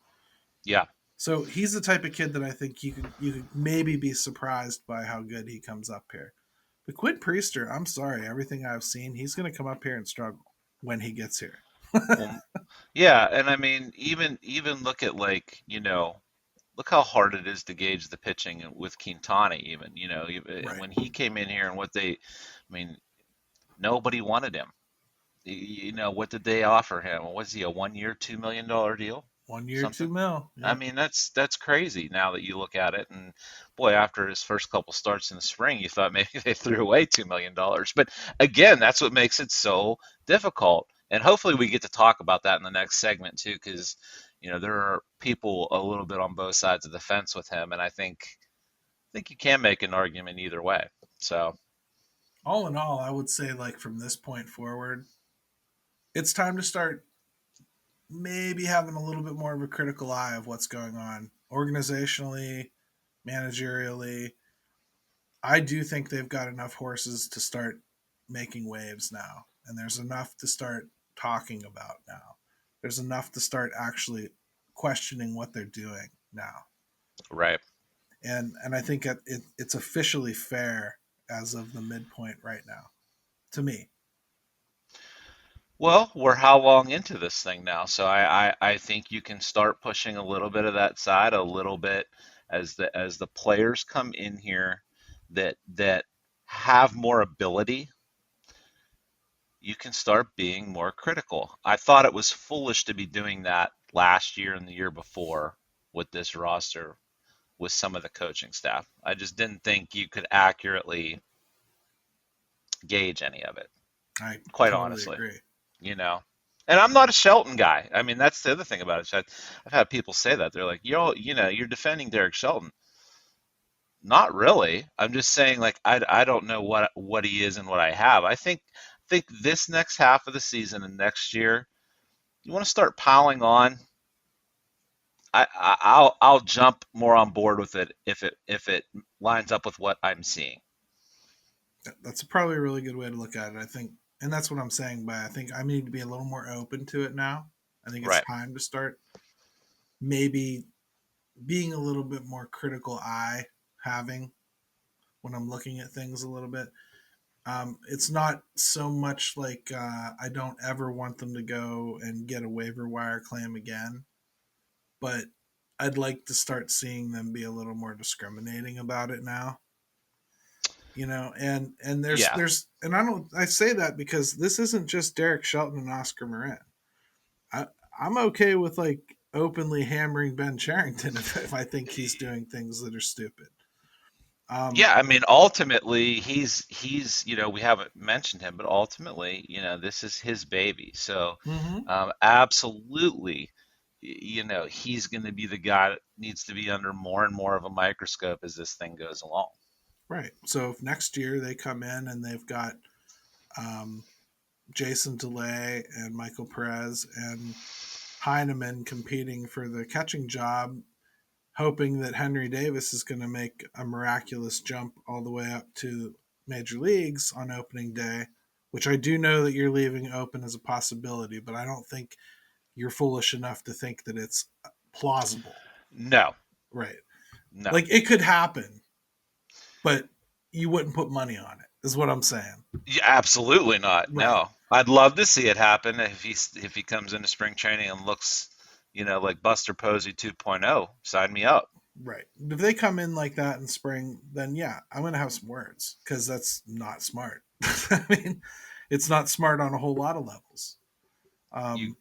Yeah. So he's the type of kid that I think you could maybe be surprised by how good he comes up here. But Quinn Priester, I'm sorry, everything I've seen, he's going to come up here and struggle when he gets here. Well, yeah, and I mean even look at like, look how hard it is to gauge the pitching with Quintana even, Right. when he came in here and I mean, nobody wanted him. What did they offer him? Was he a 1 year, $2 million deal? 1 year, Something. 2 mil. I Yep. mean, that's crazy now that you look at it. And boy, after his first couple starts in the spring, you thought maybe they threw away $2 million. But again, that's what makes it so difficult. And hopefully we get to talk about that in the next segment too, because there are people a little bit on both sides of the fence with him, and I think you can make an argument either way. So All in all, I would say like from this point forward, it's time to start maybe having a little bit more of a critical eye of what's going on organizationally, managerially. I do think they've got enough horses to start making waves now, and there's enough to start talking about now. There's enough to start actually questioning what they're doing now, right. and I think it's officially fair as of the midpoint right now, to me. Well, we're how long into this thing now? So I think you can start pushing a little bit of that side a little bit as the players come in here that have more ability, you can start being more critical. I thought it was foolish to be doing that last year and the year before with this roster with some of the coaching staff. I just didn't think you could accurately gauge any of it, I quite totally honestly. agree. you know. And I'm not a Shelton guy. I mean, that's the other thing about it. I've had people say that. They're like, you're defending Derek Shelton. Not really. I'm just saying, like, I don't know what he is and what I have. I think this next half of the season and next year, you want to start piling on. I'll jump more on board with it if it lines up with what I'm seeing. That's probably a really good way to look at it. I think, and that's what I'm saying by I think I need to be a little more open to it now. I think it's Right. time to start maybe being a little bit more critical eye having when I'm looking at things a little bit. It's not so much like I don't ever want them to go and get a waiver wire claim again, but I'd like to start seeing them be a little more discriminating about it now. And Yeah. and I say that because this isn't just Derek Shelton and Oscar Marin. I I'm okay with like openly hammering Ben Charrington if I think he's doing things that are stupid. Um, Yeah, I mean, ultimately, he's we haven't mentioned him, but ultimately, this is his baby. So, mhm. absolutely, he's going to be the guy that needs to be under more and more of a microscope as this thing goes along. Right. So if next year they come in and they've got um, Jason DeLay and Michael Perez and Heineman competing for the catching job, hoping that Henry Davis is going to make a miraculous jump all the way up to major leagues on opening day, which I do know that you're leaving open as a possibility, but I don't think you're foolish enough to think that it's plausible. No, Right. no, Like it could happen, but you wouldn't put money on it, is what I'm saying. yeah, absolutely not. Right. No, I'd love to see it happen if he comes into spring training and looks, like Buster Posey 2.0. Sign me up. Right. If they come in like that in spring, then yeah, I'm going to have some words because that's not smart. I mean, it's not smart on a whole lot of levels. You Um,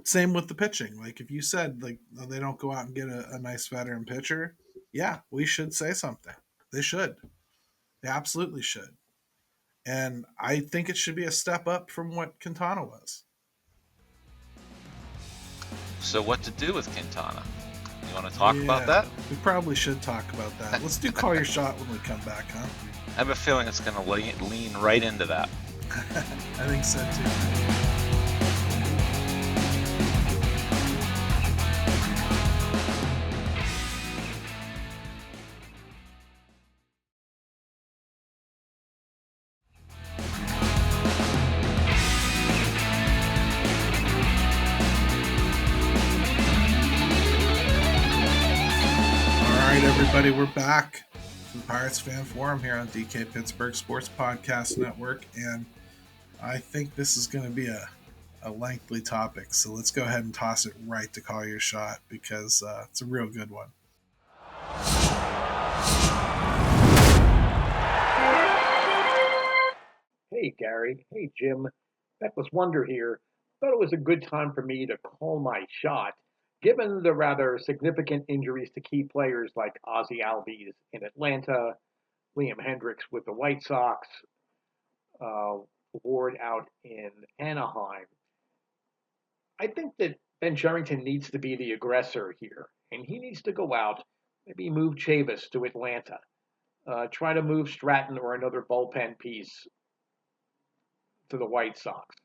Same with the pitching. Like if you said like they don't go out and get a nice veteran pitcher, yeah, we should say something. They should. They absolutely should. And I think it should be a step up from what Quintana was. So what to do with Quintana? You want to talk about Yeah, that? we probably should talk about that. Let's do call your shot when we come back, huh? I have a feeling it's going to lean right into that. I think so too. All right, everybody, we're back from the Pirates Fan Forum here on DK Pittsburgh Sports Podcast Network, and I think this is going to be a lengthy topic. So let's go ahead and toss it right to call your shot because it's a real good one. Hey, Gary. Hey, Jim. Beckless Wonder here. Thought it was a good time for me to call my shot, given the rather significant injuries to key players like Ozzy Albies in Atlanta, Liam Hendricks with the White Sox, uh, Ward out in Anaheim. I think that Ben Sherrington needs to be the aggressor here, and he needs to go out, maybe move Chavis to Atlanta, try to move Stratton or another bullpen piece to the White Sox.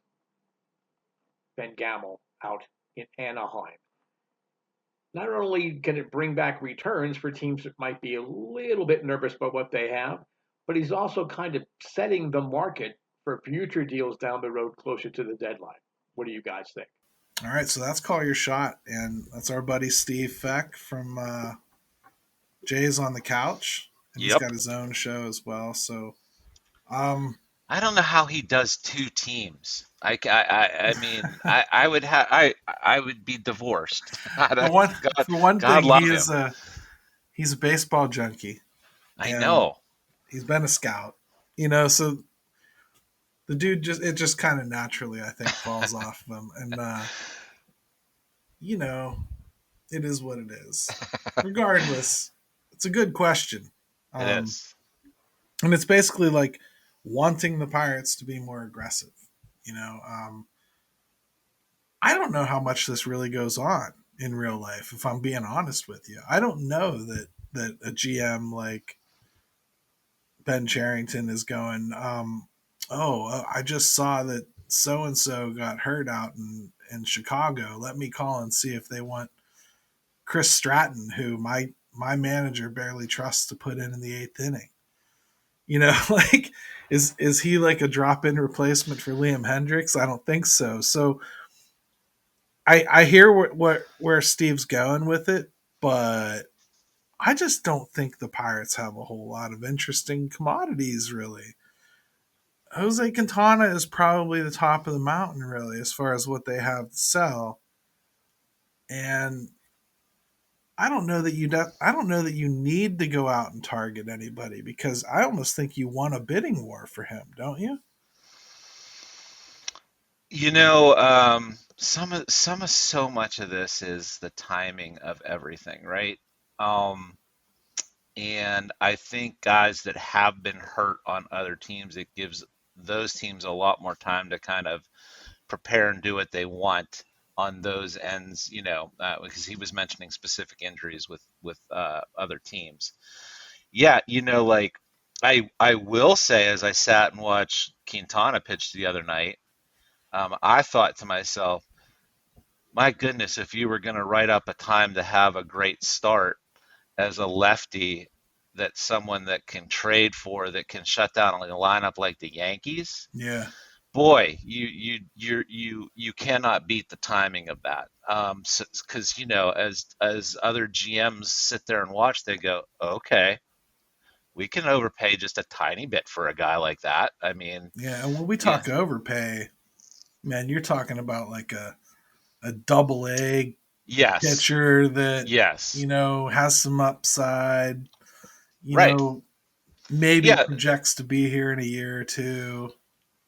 Ben Gamel out in Anaheim. Not only can it bring back returns for teams that might be a little bit nervous about what they have, but he's also kind of setting the market for future deals down the road closer to the deadline. What do you guys think? All right, so that's call your shot, and that's our buddy Steve Feck from Jay's on the Couch, and he's got Yep. his own show as well. So, um, I don't know how he does two teams. I mean, I would be divorced. for one God, for one God thing, love him. he's a baseball junkie, I and know. he's been a scout. So the dude just kind of naturally, I think, falls off of him, and you know, it is what it is. Regardless, it's a good question. It Um, is. and it's basically like wanting the Pirates to be more aggressive. You know, I don't know how much this really goes on in real life. If I'm being honest with you, I don't know that a GM like Ben Charrington is going. I just saw that so and so got hurt out in Chicago. Let me call and see if they want Chris Stratton, who my manager barely trusts to put in the 8th inning. Like is he like a drop-in replacement for Liam Hendricks? I don't think so. So I hear where Steve's going with it, but I just don't think the Pirates have a whole lot of interesting commodities, really. Jose Quintana is probably the top of the mountain, really, as far as what they have to sell. And I don't know that you need to go out and target anybody, because I almost think you won a bidding war for him, don't you? So much of this is the timing of everything, right? And I think guys that have been hurt on other teams, it gives those teams a lot more time to kind of prepare and do what they want on those ends, because he was mentioning specific injuries with other teams. Yeah, like I will say, as I sat and watched Quintana pitch the other night, I thought to myself, my goodness, if you were going to write up a time to have a great start as a lefty, that someone that can trade for, that can shut down a lineup like the Yankees. Yeah. Boy, you cannot beat the timing of that. Because as other GMs sit there and watch, they go, okay, we can overpay just a tiny bit for a guy like that. I mean, yeah. And when we talk overpay, man, you're talking about like a double A pitcher that has some upside. Maybe projects to be here in a year or two.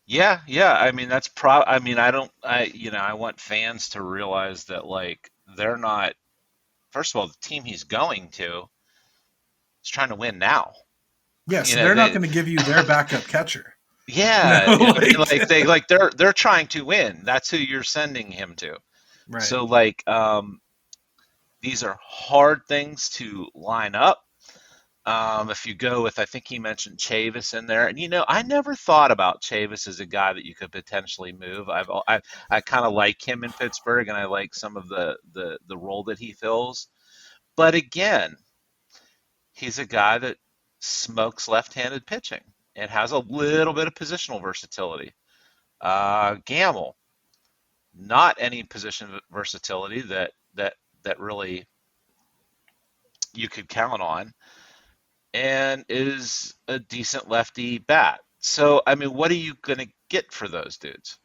Yeah. I mean, I want fans to realize that, like, they're not. First of all, the team he's going to is trying to win now. Yes, they're not going to give you their backup catcher. Yeah, they're trying to win. That's who you're sending him to. Right. So these are hard things to line up. If you go with, I think he mentioned Chavis in there, and I never thought about Chavis as a guy that you could potentially move. I kind of like him in Pittsburgh, and I like some of the role that he fills. But again, he's a guy that smokes left-handed pitching and has a little bit of positional versatility. Gamble, not any position versatility that really you could count on, and is a decent lefty bat. So, I mean, what are you going to get for those dudes?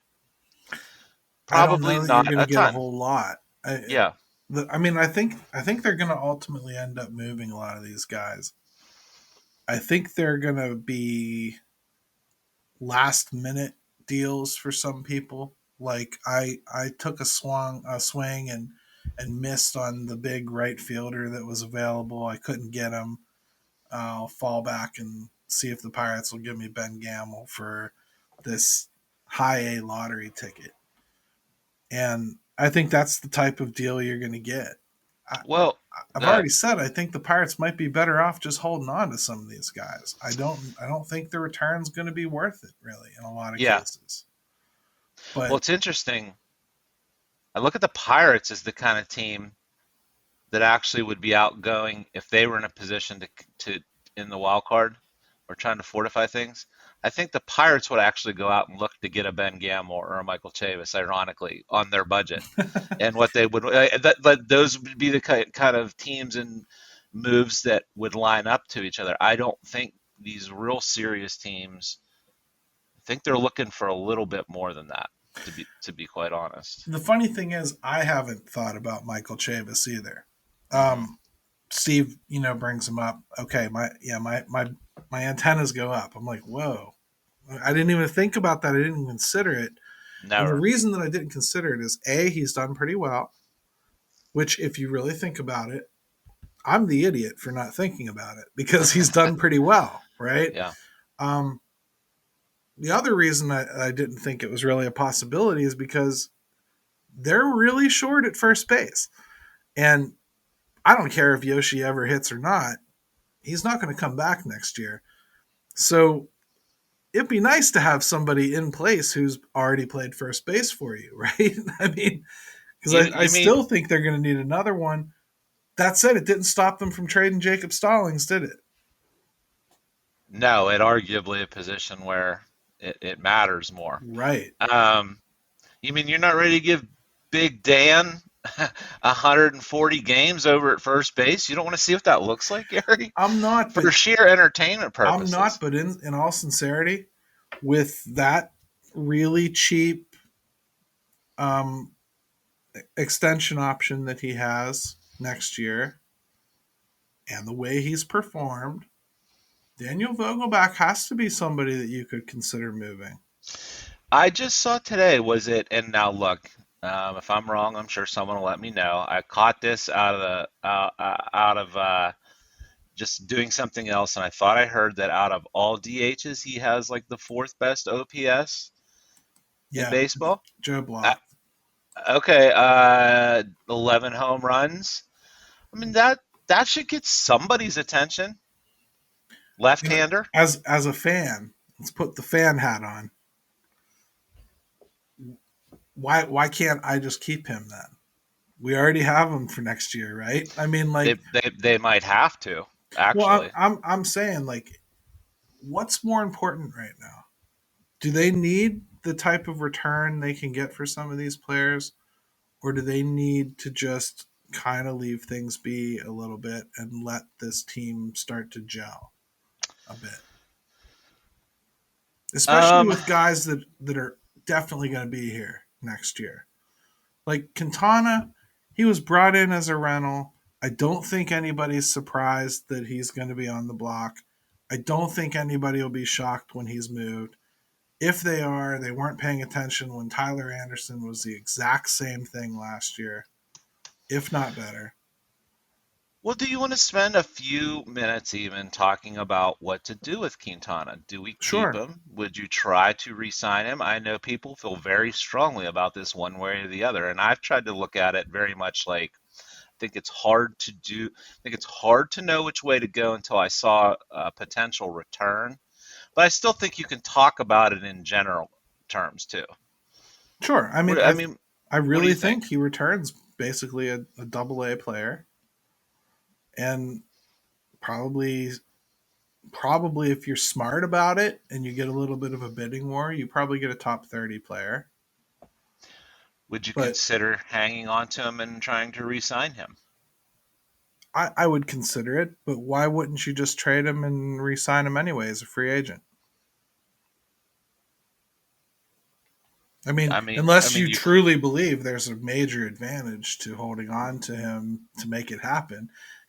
Probably not you're going to get ton. a whole lot. Yeah. I think they're going to ultimately end up moving a lot of these guys. I think they're going to be last minute deals for some people. Like I took a swing and missed on the big right fielder that was available. I couldn't get him. I'll fall back and see if the Pirates will give me Ben Gamble for this high A lottery ticket. And I think that's the type of deal you're going to get. I've already said I think the Pirates might be better off just holding on to some of these guys. I don't think the return's going to be worth it, really, in a lot of cases. But it's interesting. I look at the Pirates as the kind of team that actually would be outgoing if they were in a position to in the wild card or trying to fortify things. I think the Pirates would actually go out and look to get a Ben Gamble or a Michael Chavis, ironically, on their budget. And what they would, those would be the kind of teams and moves that would line up to each other. I don't think these real serious teams, I think they're looking for a little bit more than that, to be quite honest. The funny thing is, I haven't thought about Michael Chavis either. Steve, brings him up. Okay, my antennas go up. I'm like, whoa. I didn't even think about that. I didn't even consider it. Never. And the reason that I didn't consider it is, A, he's done pretty well, which, if you really think about it, I'm the idiot for not thinking about it, because he's done pretty well, right? Yeah. The other reason I didn't think it was really a possibility is because they're really short at first base. And I don't care if Yoshi ever hits or not. He's not going to come back next year. So it'd be nice to have somebody in place who's already played first base for you, right? I mean, because I still think they're going to need another one. That said, it didn't stop them from trading Jacob Stallings, did it? No, it arguably a position where it matters more. Right. You mean you're not ready to give Big Dan 140 games over at first base? You don't want to see what that looks like, Gary? I'm not, For but sheer entertainment purposes. in all sincerity, with that really cheap um, extension option that he has next year and the way he's performed, Daniel Vogelback has to be somebody that you could consider moving. I just saw today, was it? And now look, if I'm wrong, I'm sure someone will let me know. I caught this out of just doing something else, and I thought I heard that out of all DHs, he has like the fourth best OPS in Yeah, baseball. Joe Block. Okay, 11 home runs. I mean that should get somebody's attention. Left-hander. As a fan, let's put the fan hat on. Why can't I just keep him then? We already have him for next year, right? I mean, like they might have to actually. Well, I'm saying, like, what's more important right now? Do they need the type of return they can get for some of these players, or do they need to just kind of leave things be a little bit and let this team start to gel a bit? Especially with guys that are definitely going to be here next year. Like Quintana, he was brought in as a rental. I don't think anybody's surprised that he's going to be on the block. I don't think anybody will be shocked when he's moved. If they are, they weren't paying attention when Tyler Anderson was the exact same thing last year, if not better. Well, do you want to spend a few minutes even talking about what to do with Quintana? Do we keep him? Would you try to re-sign him? I know people feel very strongly about this one way or the other, and I've tried to look at it very much like I think it's hard to do. I think it's hard to know which way to go until I saw a potential return. But I still think you can talk about it in general terms too. Sure. I mean, I what do really you think he returns basically a double-A player. And probably if you're smart about it and you get a little bit of a bidding war, you probably get a top 30 player. Would you consider hanging on to him and trying to re-sign him? I would consider it, but why wouldn't you just trade him and re-sign him anyway as a free agent? I mean, unless you truly believe there's a major advantage to holding on to him to make it happen.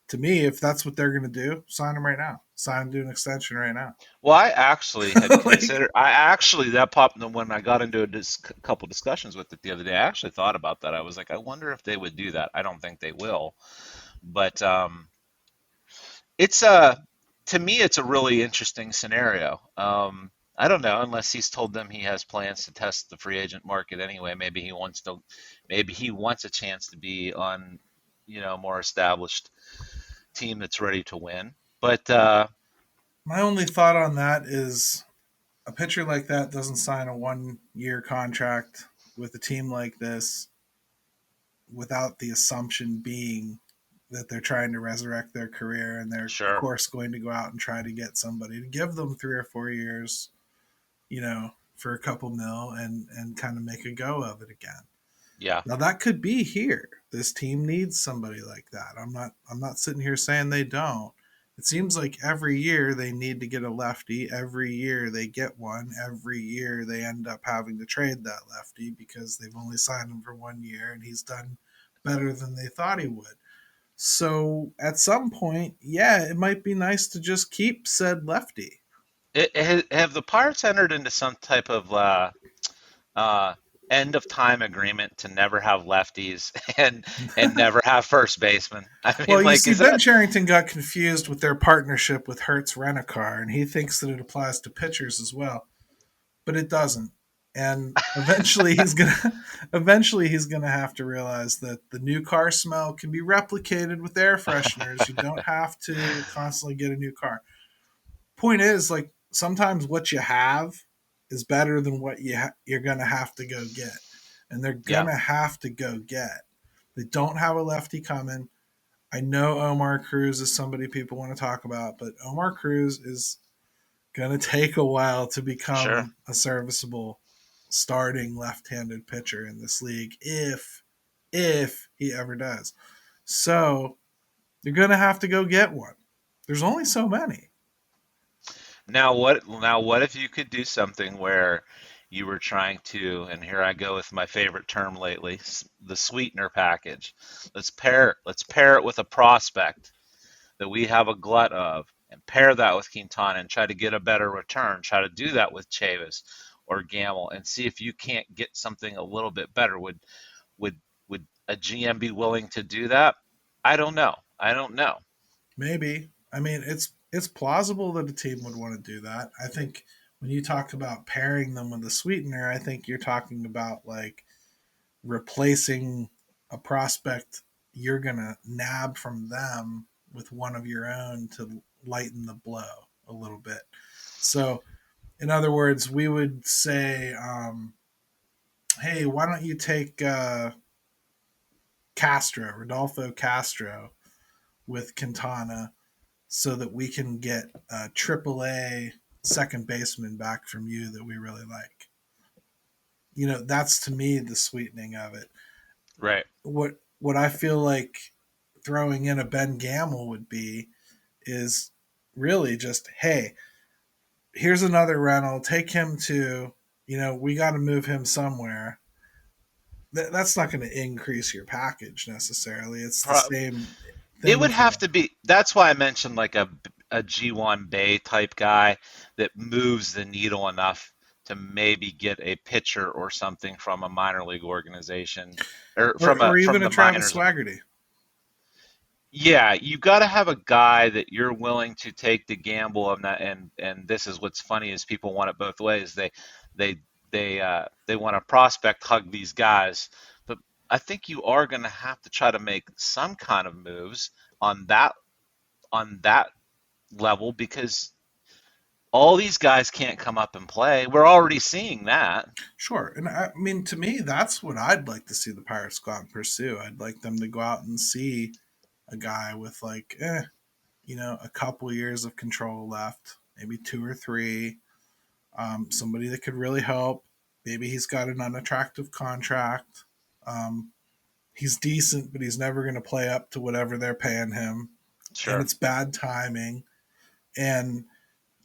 To me, if that's what they're going to do, sign him right now. Sign him to an extension right now. Well, I actually had considered. That popped when I got into a couple discussions with it the other day. I actually thought about that. I was like, I wonder if they would do that. I don't think they will, but it's to me, it's a really interesting scenario. I don't know unless he's told them he has plans to test the free agent market anyway. Maybe he wants a chance to be on, more established team that's ready to win. But my only thought on that is a pitcher like that doesn't sign a 1-year contract with a team like this without the assumption being that they're trying to resurrect their career and they're of course going to go out and try to get somebody to give them 3 or 4 years, for a couple mil and kind of make a go of it again. Yeah. Now that could be here. This team needs somebody like that. I'm not sitting here saying they don't. It seems like every year they need to get a lefty. Every year they get one. Every year they end up having to trade that lefty because they've only signed him for 1 year and he's done better than they thought he would. So at some point, yeah, it might be nice to just keep said lefty. Have the Pirates entered into some type of end of time agreement to never have lefties and never have first baseman? You see, Ben Cherington got confused with their partnership with Hertz Rent-A-Car, and he thinks that it applies to pitchers as well, but it doesn't. And eventually he's gonna have to realize that the new car smell can be replicated with air fresheners. You don't have to constantly get a new car. Point is, like, sometimes what you have is better than what you're going to have to go get. And they're going to have to go get. They don't have a lefty coming. I know Omar Cruz is somebody people want to talk about, but Omar Cruz is going to take a while to Sure. become a serviceable starting left-handed pitcher in this league if he ever does. So you're going to have to go get one. There's only so many. Now what if you could do something where you were trying to, and here I go with my favorite term lately, the sweetener package. Let's pair it with a prospect that we have a glut of, and pair that with Quintana and try to get a better return. Try to do that with Chavis or Gamble and see if you can't get something a little bit better. Would a GM be willing to do that? I don't know. I don't know. Maybe. I mean, it's plausible that a team would want to do that. I think when you talk about pairing them with a sweetener, I think you're talking about like replacing a prospect you're going to nab from them with one of your own to lighten the blow a little bit. So, in other words, we would say, hey, why don't you take Castro, Rodolfo Castro, with Quintana so that we can get a AAA second baseman back from you that we really like. That's to me the sweetening of it. Right. What I feel like throwing in a Ben Gamel would be is really just, hey, here's another rental. Take him to, we got to move him somewhere. That's not going to increase your package necessarily. It's the Pro- same It thing would for have to be. That's why I mentioned like a G1 Bay type guy that moves the needle enough to maybe get a pitcher or something from a minor league organization or or from even a the Travis minors. Swaggerty. Yeah, you got to have a guy that you're willing to take the gamble of that. And this is what's funny is people want it both ways. They they want a prospect hug these guys, but I think you are going to have to try to make some kind of moves on that level because all these guys can't come up and play. We're already seeing that. Sure. And I mean, to me, that's what I'd like to see the Pirates go out and pursue. I'd like them to go out and see a guy with like, a couple years of control left, maybe two or three, somebody that could really help. Maybe he's got an unattractive contract. Um, he's decent, but he's never going to play up to whatever they're paying him. And Sure. it's bad timing. And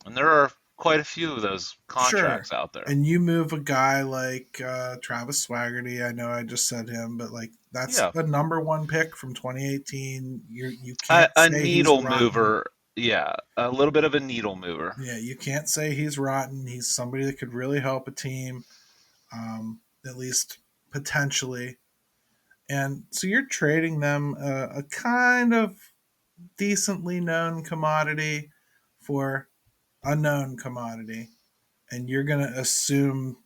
And there are quite a few of those sure. contracts out there. And you move a guy like Travis Swaggerty. I know I just said him, but like that's Yeah. a number one pick from 2018. You A, can't a say he's needle rotten. mover. Yeah. A little bit of a needle mover. Yeah, you can't say he's rotten. He's somebody that could really help a team, at least potentially. And so you're trading them a kind of decently known commodity for unknown commodity, and you're going to assume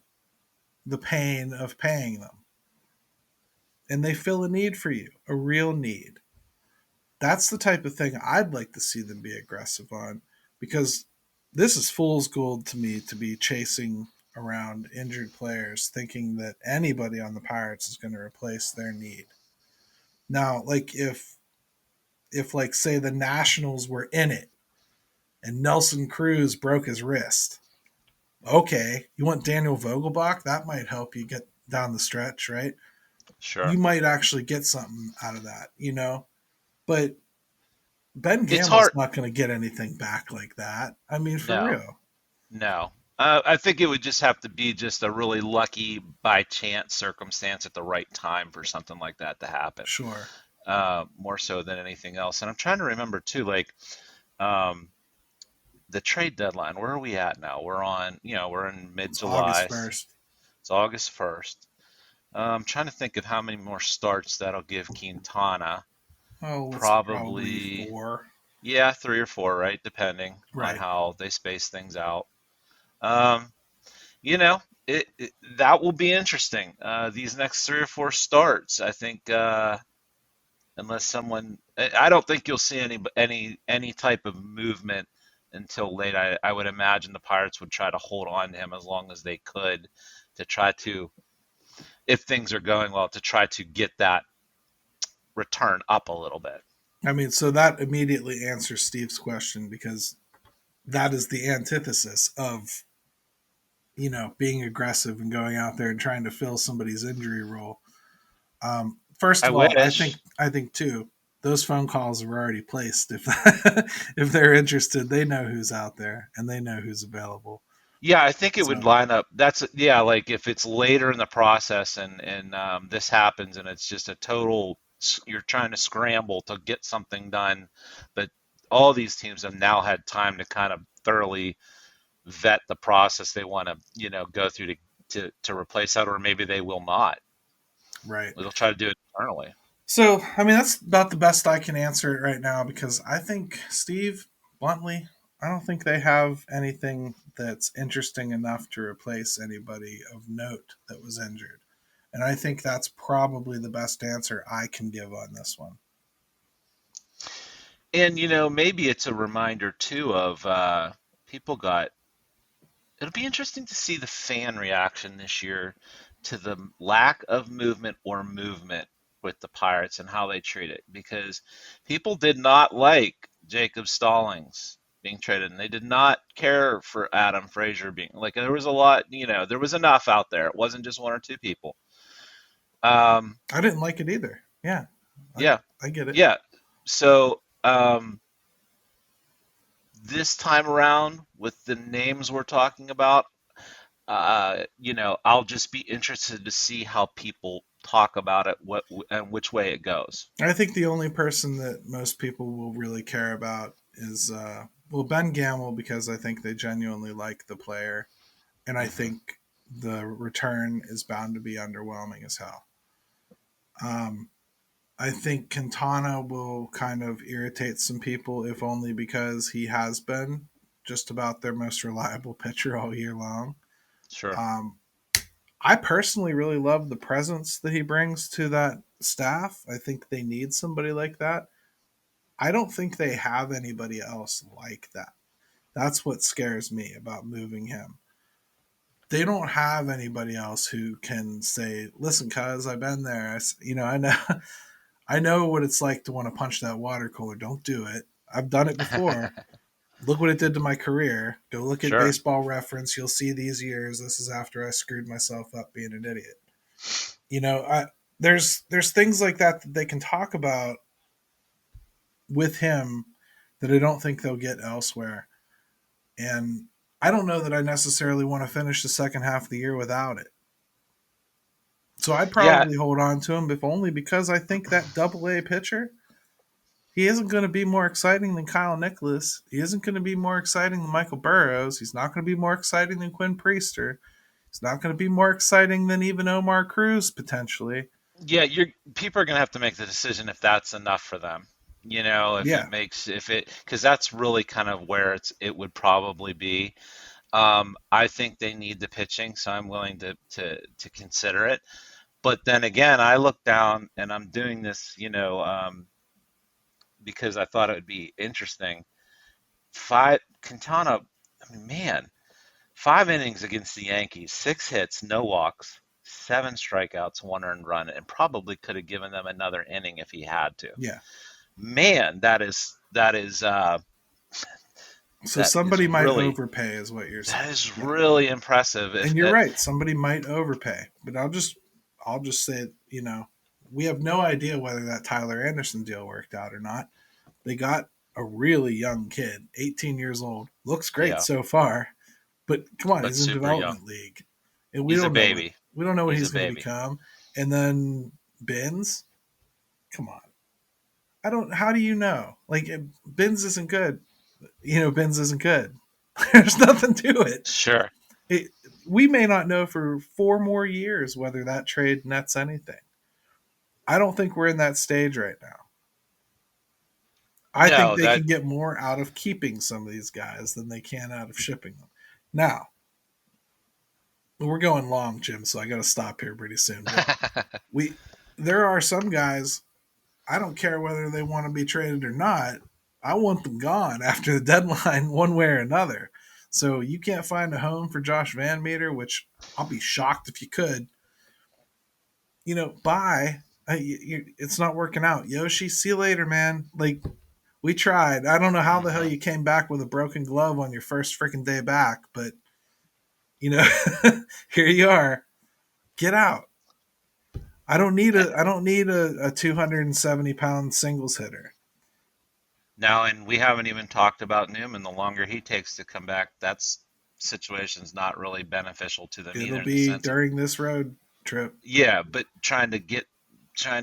the pain of paying them. And they fill a need for you, a real need. That's the type of thing I'd like to see them be aggressive on because this is fool's gold to me to be chasing around injured players thinking that anybody on the Pirates is going to replace their need. Now, like if like say the Nationals were in it and Nelson Cruz broke his wrist, okay, you want Daniel Vogelbach? That might help you get down the stretch, right? Sure. You might actually get something out of that. But Ben It's Gamel's hard. not going to get anything back like that. I mean, for No. real. No. I think it would just have to be just a really lucky by chance circumstance at the right time for something like that to happen. Sure. More so than anything else. And I'm trying to remember too, like um, the trade deadline. Where are we at now? We're in It's August mid-July. 1st. It's August 1st. I'm trying to think of how many more starts that'll give Quintana. Oh, it's probably Probably, 4. yeah, 3 or 4, right? Depending on Right. how they space things out. Um, you know, that will be interesting. These next 3 or 4 starts, I think, unless someone, I don't think you'll see any type of movement until late. I would imagine the Pirates would try to hold on to him as long as they could to try to, if things are going well, to try to get that return up a little bit. I mean, so that immediately answers Steve's question, because that is the antithesis of, being aggressive and going out there and trying to fill somebody's injury role. First I of all, I think wish. too, those phone calls are already placed. If if they're interested, they know who's out there and they know who's available. Yeah, I think it would So line up. That's yeah, like if it's later in the process and this happens and it's just a total you're trying to scramble to get something done, but all these teams have now had time to kind of thoroughly vet the process they want to, go through to replace that, or maybe they will not. right. They'll try to do it internally. So I mean, that's about the best I can answer it right now, because I think Steve, bluntly, I don't think they have anything that's interesting enough to replace anybody of note that was injured. And I think that's probably the best answer I can give on this one. And maybe it's a reminder too of people got. It'll be interesting to see the fan reaction this year to the lack of movement or movement with the Pirates and how they treat it, because people did not like Jacob Stallings being traded, and they did not care for Adam Frazier being like, there was a lot, there was enough out there. It wasn't just one or two people. I didn't like it either. Yeah, Yeah, I get it. yeah. So this time around, with the names we're talking about, I'll just be interested to see how people talk about it, what and which way it goes. I think the only person that most people will really care about is, well, Ben Gamble, because I think they genuinely like the player, and I Hmm. think the return is bound to be underwhelming as hell. Um, I think Quintana will kind of irritate some people, if only because he has been just about their most reliable pitcher all year long. Sure. Um, I personally really love the presence that he brings to that staff. I think they need somebody like that. I don't think they have anybody else like that. That's what scares me about moving him. They don't have anybody else who can say, "Listen, cuz I've been there. I know, I know what it's like to want to punch that water cooler. Don't do it. I've done it before. Look what it did to my career. Go look at Sure. Baseball Reference. You'll see these years. This is after I screwed myself up being an idiot." There's things like that they can talk about with him that I don't think they'll get elsewhere. And I don't know that I necessarily want to finish the second half of the year without it. So I'd Yeah. probably hold on to him, if only because I think that double A pitcher, he isn't going to be more exciting than Kyle Nicholas. He isn't going to be more exciting than Michael Burrows. He's not going to be more exciting than Quinn Priester. He's not going to be more exciting than even Omar Cruz, potentially. Yeah, people are gonna have to make the decision if that's enough for them. If it Yeah. makes if it because that's really kind of where it would probably be. I think they need the pitching, so I'm willing to consider it. But then again, I look down and I'm doing this, because I thought it would be interesting. Five Quintana, I mean, man, 5 innings against the Yankees, 6 hits, no walks, 7 strikeouts, 1 earned run, and probably could have given them another inning if he had to. Yeah. Man, So that is somebody might really overpay, is what you're that saying. is Yeah. really impressive. If And you're that, right. Somebody might overpay, but I'll just say, we have no idea whether that Tyler Anderson deal worked out or not. They got a really young kid, 18 years old, looks great yeah, so far, but come on, but he's in super young. development league, and we He's a don't know what baby. we don't know what He's a he's going to baby. become. And then Benz, come on, I don't. How do you know? Like, Benz isn't good. Benz isn't good. There's nothing to it. Sure. it. We may not know for 4 more years whether that trade nets anything. I don't think we're in that stage right now. I think No, they that can get more out of keeping some of these guys than they can out of shipping them. Now, we're going long, Jim, so I got to stop here pretty soon. But we there are some guys, I don't care whether they want to be traded or not. I want them gone after the deadline, one way or another. So you can't find a home for Josh Van Meter, which I'll be shocked if you could. Bye. it's not working out. Yoshi, see you later, man. Like, we tried. I don't know how the hell you came back with a broken glove on your first freaking day back, but here you are. Get out. I don't need a 270-pound singles hitter. Now, and we haven't even talked about Newman. The longer he takes to come back, that's situation's not really beneficial to them either. It'll be during this road trip. Yeah, but trying to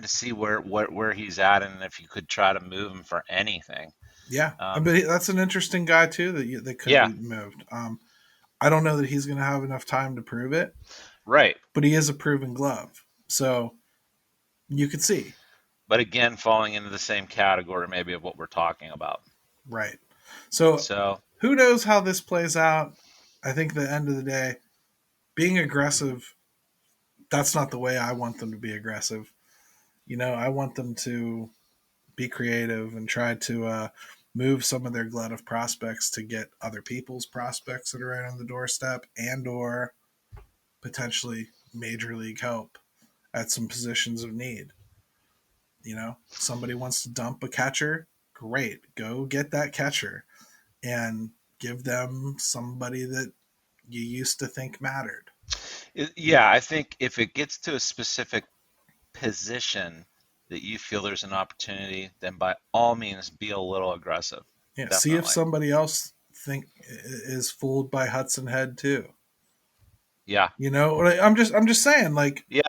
see where he's at, and if you could try to move him for anything. Yeah, but that's an interesting guy too that could be moved. I don't know that he's going to have enough time to prove it. Right. But he is a proven glove, so you could see. But again, falling into the same category maybe of what we're talking about. Right. So who knows how this plays out? I think at the end of the day, being aggressive, that's not the way I want them to be aggressive. I want them to be creative and try to move some of their glut of prospects to get other people's prospects that are right on the doorstep and or potentially major league help at some positions of need. Somebody wants to dump a catcher, great. Go get that catcher and give them somebody that you used to think mattered. Yeah, I think if it gets to a specific position that you feel there's an opportunity, then by all means be a little aggressive. Yeah, definitely. See if somebody else is fooled by Hudson Head too. Yeah. I'm just saying, like, yeah.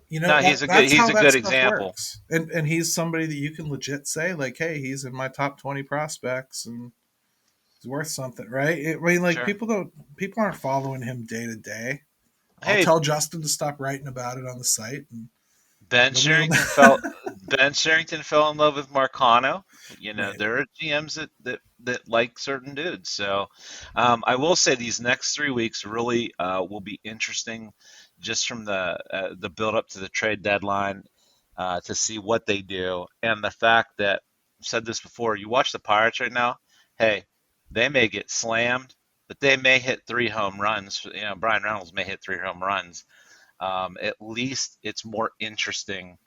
He's a good example. Works. And he's somebody that you can legit say, like, hey, he's in my top 20 prospects and he's worth something, right? Sure. People aren't following him day to day. I'll tell Justin to stop writing about it on the site. And Ben Sherrington fell in love with Marcano. Right. There are GMs that like certain dudes. So I will say these next 3 weeks really will be interesting, just from the build up to the trade deadline, to see what they do, and the fact that I've said this before. You watch the Pirates right now. Hey, they may get slammed, but they may hit 3 home runs. Brian Reynolds may hit 3 home runs. At least it's more interesting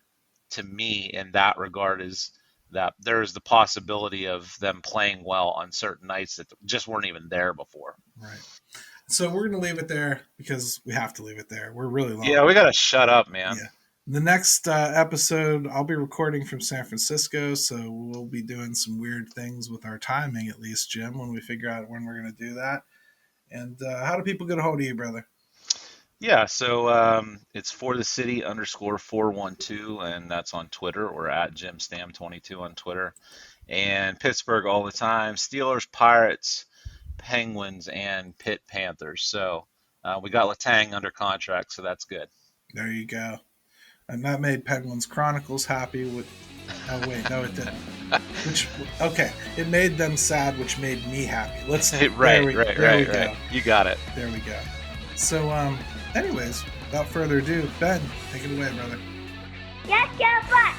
to me in that regard, is that there is the possibility of them playing well on certain nights that just weren't even there before. Right. So we're going to leave it there because we have to leave it there. We're really long. Yeah, we got to shut up, man. Yeah. The next episode, I'll be recording from San Francisco, so we'll be doing some weird things with our timing, at least, Jim, when we figure out when we're going to do that. And how do people get a hold of you, brother? Yeah, so it's for the city _412, and that's on Twitter, or at Jim Stamm 22 on Twitter. And Pittsburgh all the time, Steelers, Pirates, Penguins, and Pitt Panthers. So we got Letang under contract, so that's good. There you go. And that made Penguins Chronicles happy with... Oh, wait, no, it didn't. It made them sad, which made me happy. Right. You got it. There we go. So, anyways, without further ado, Ben, take it away, brother. Yes, your butt.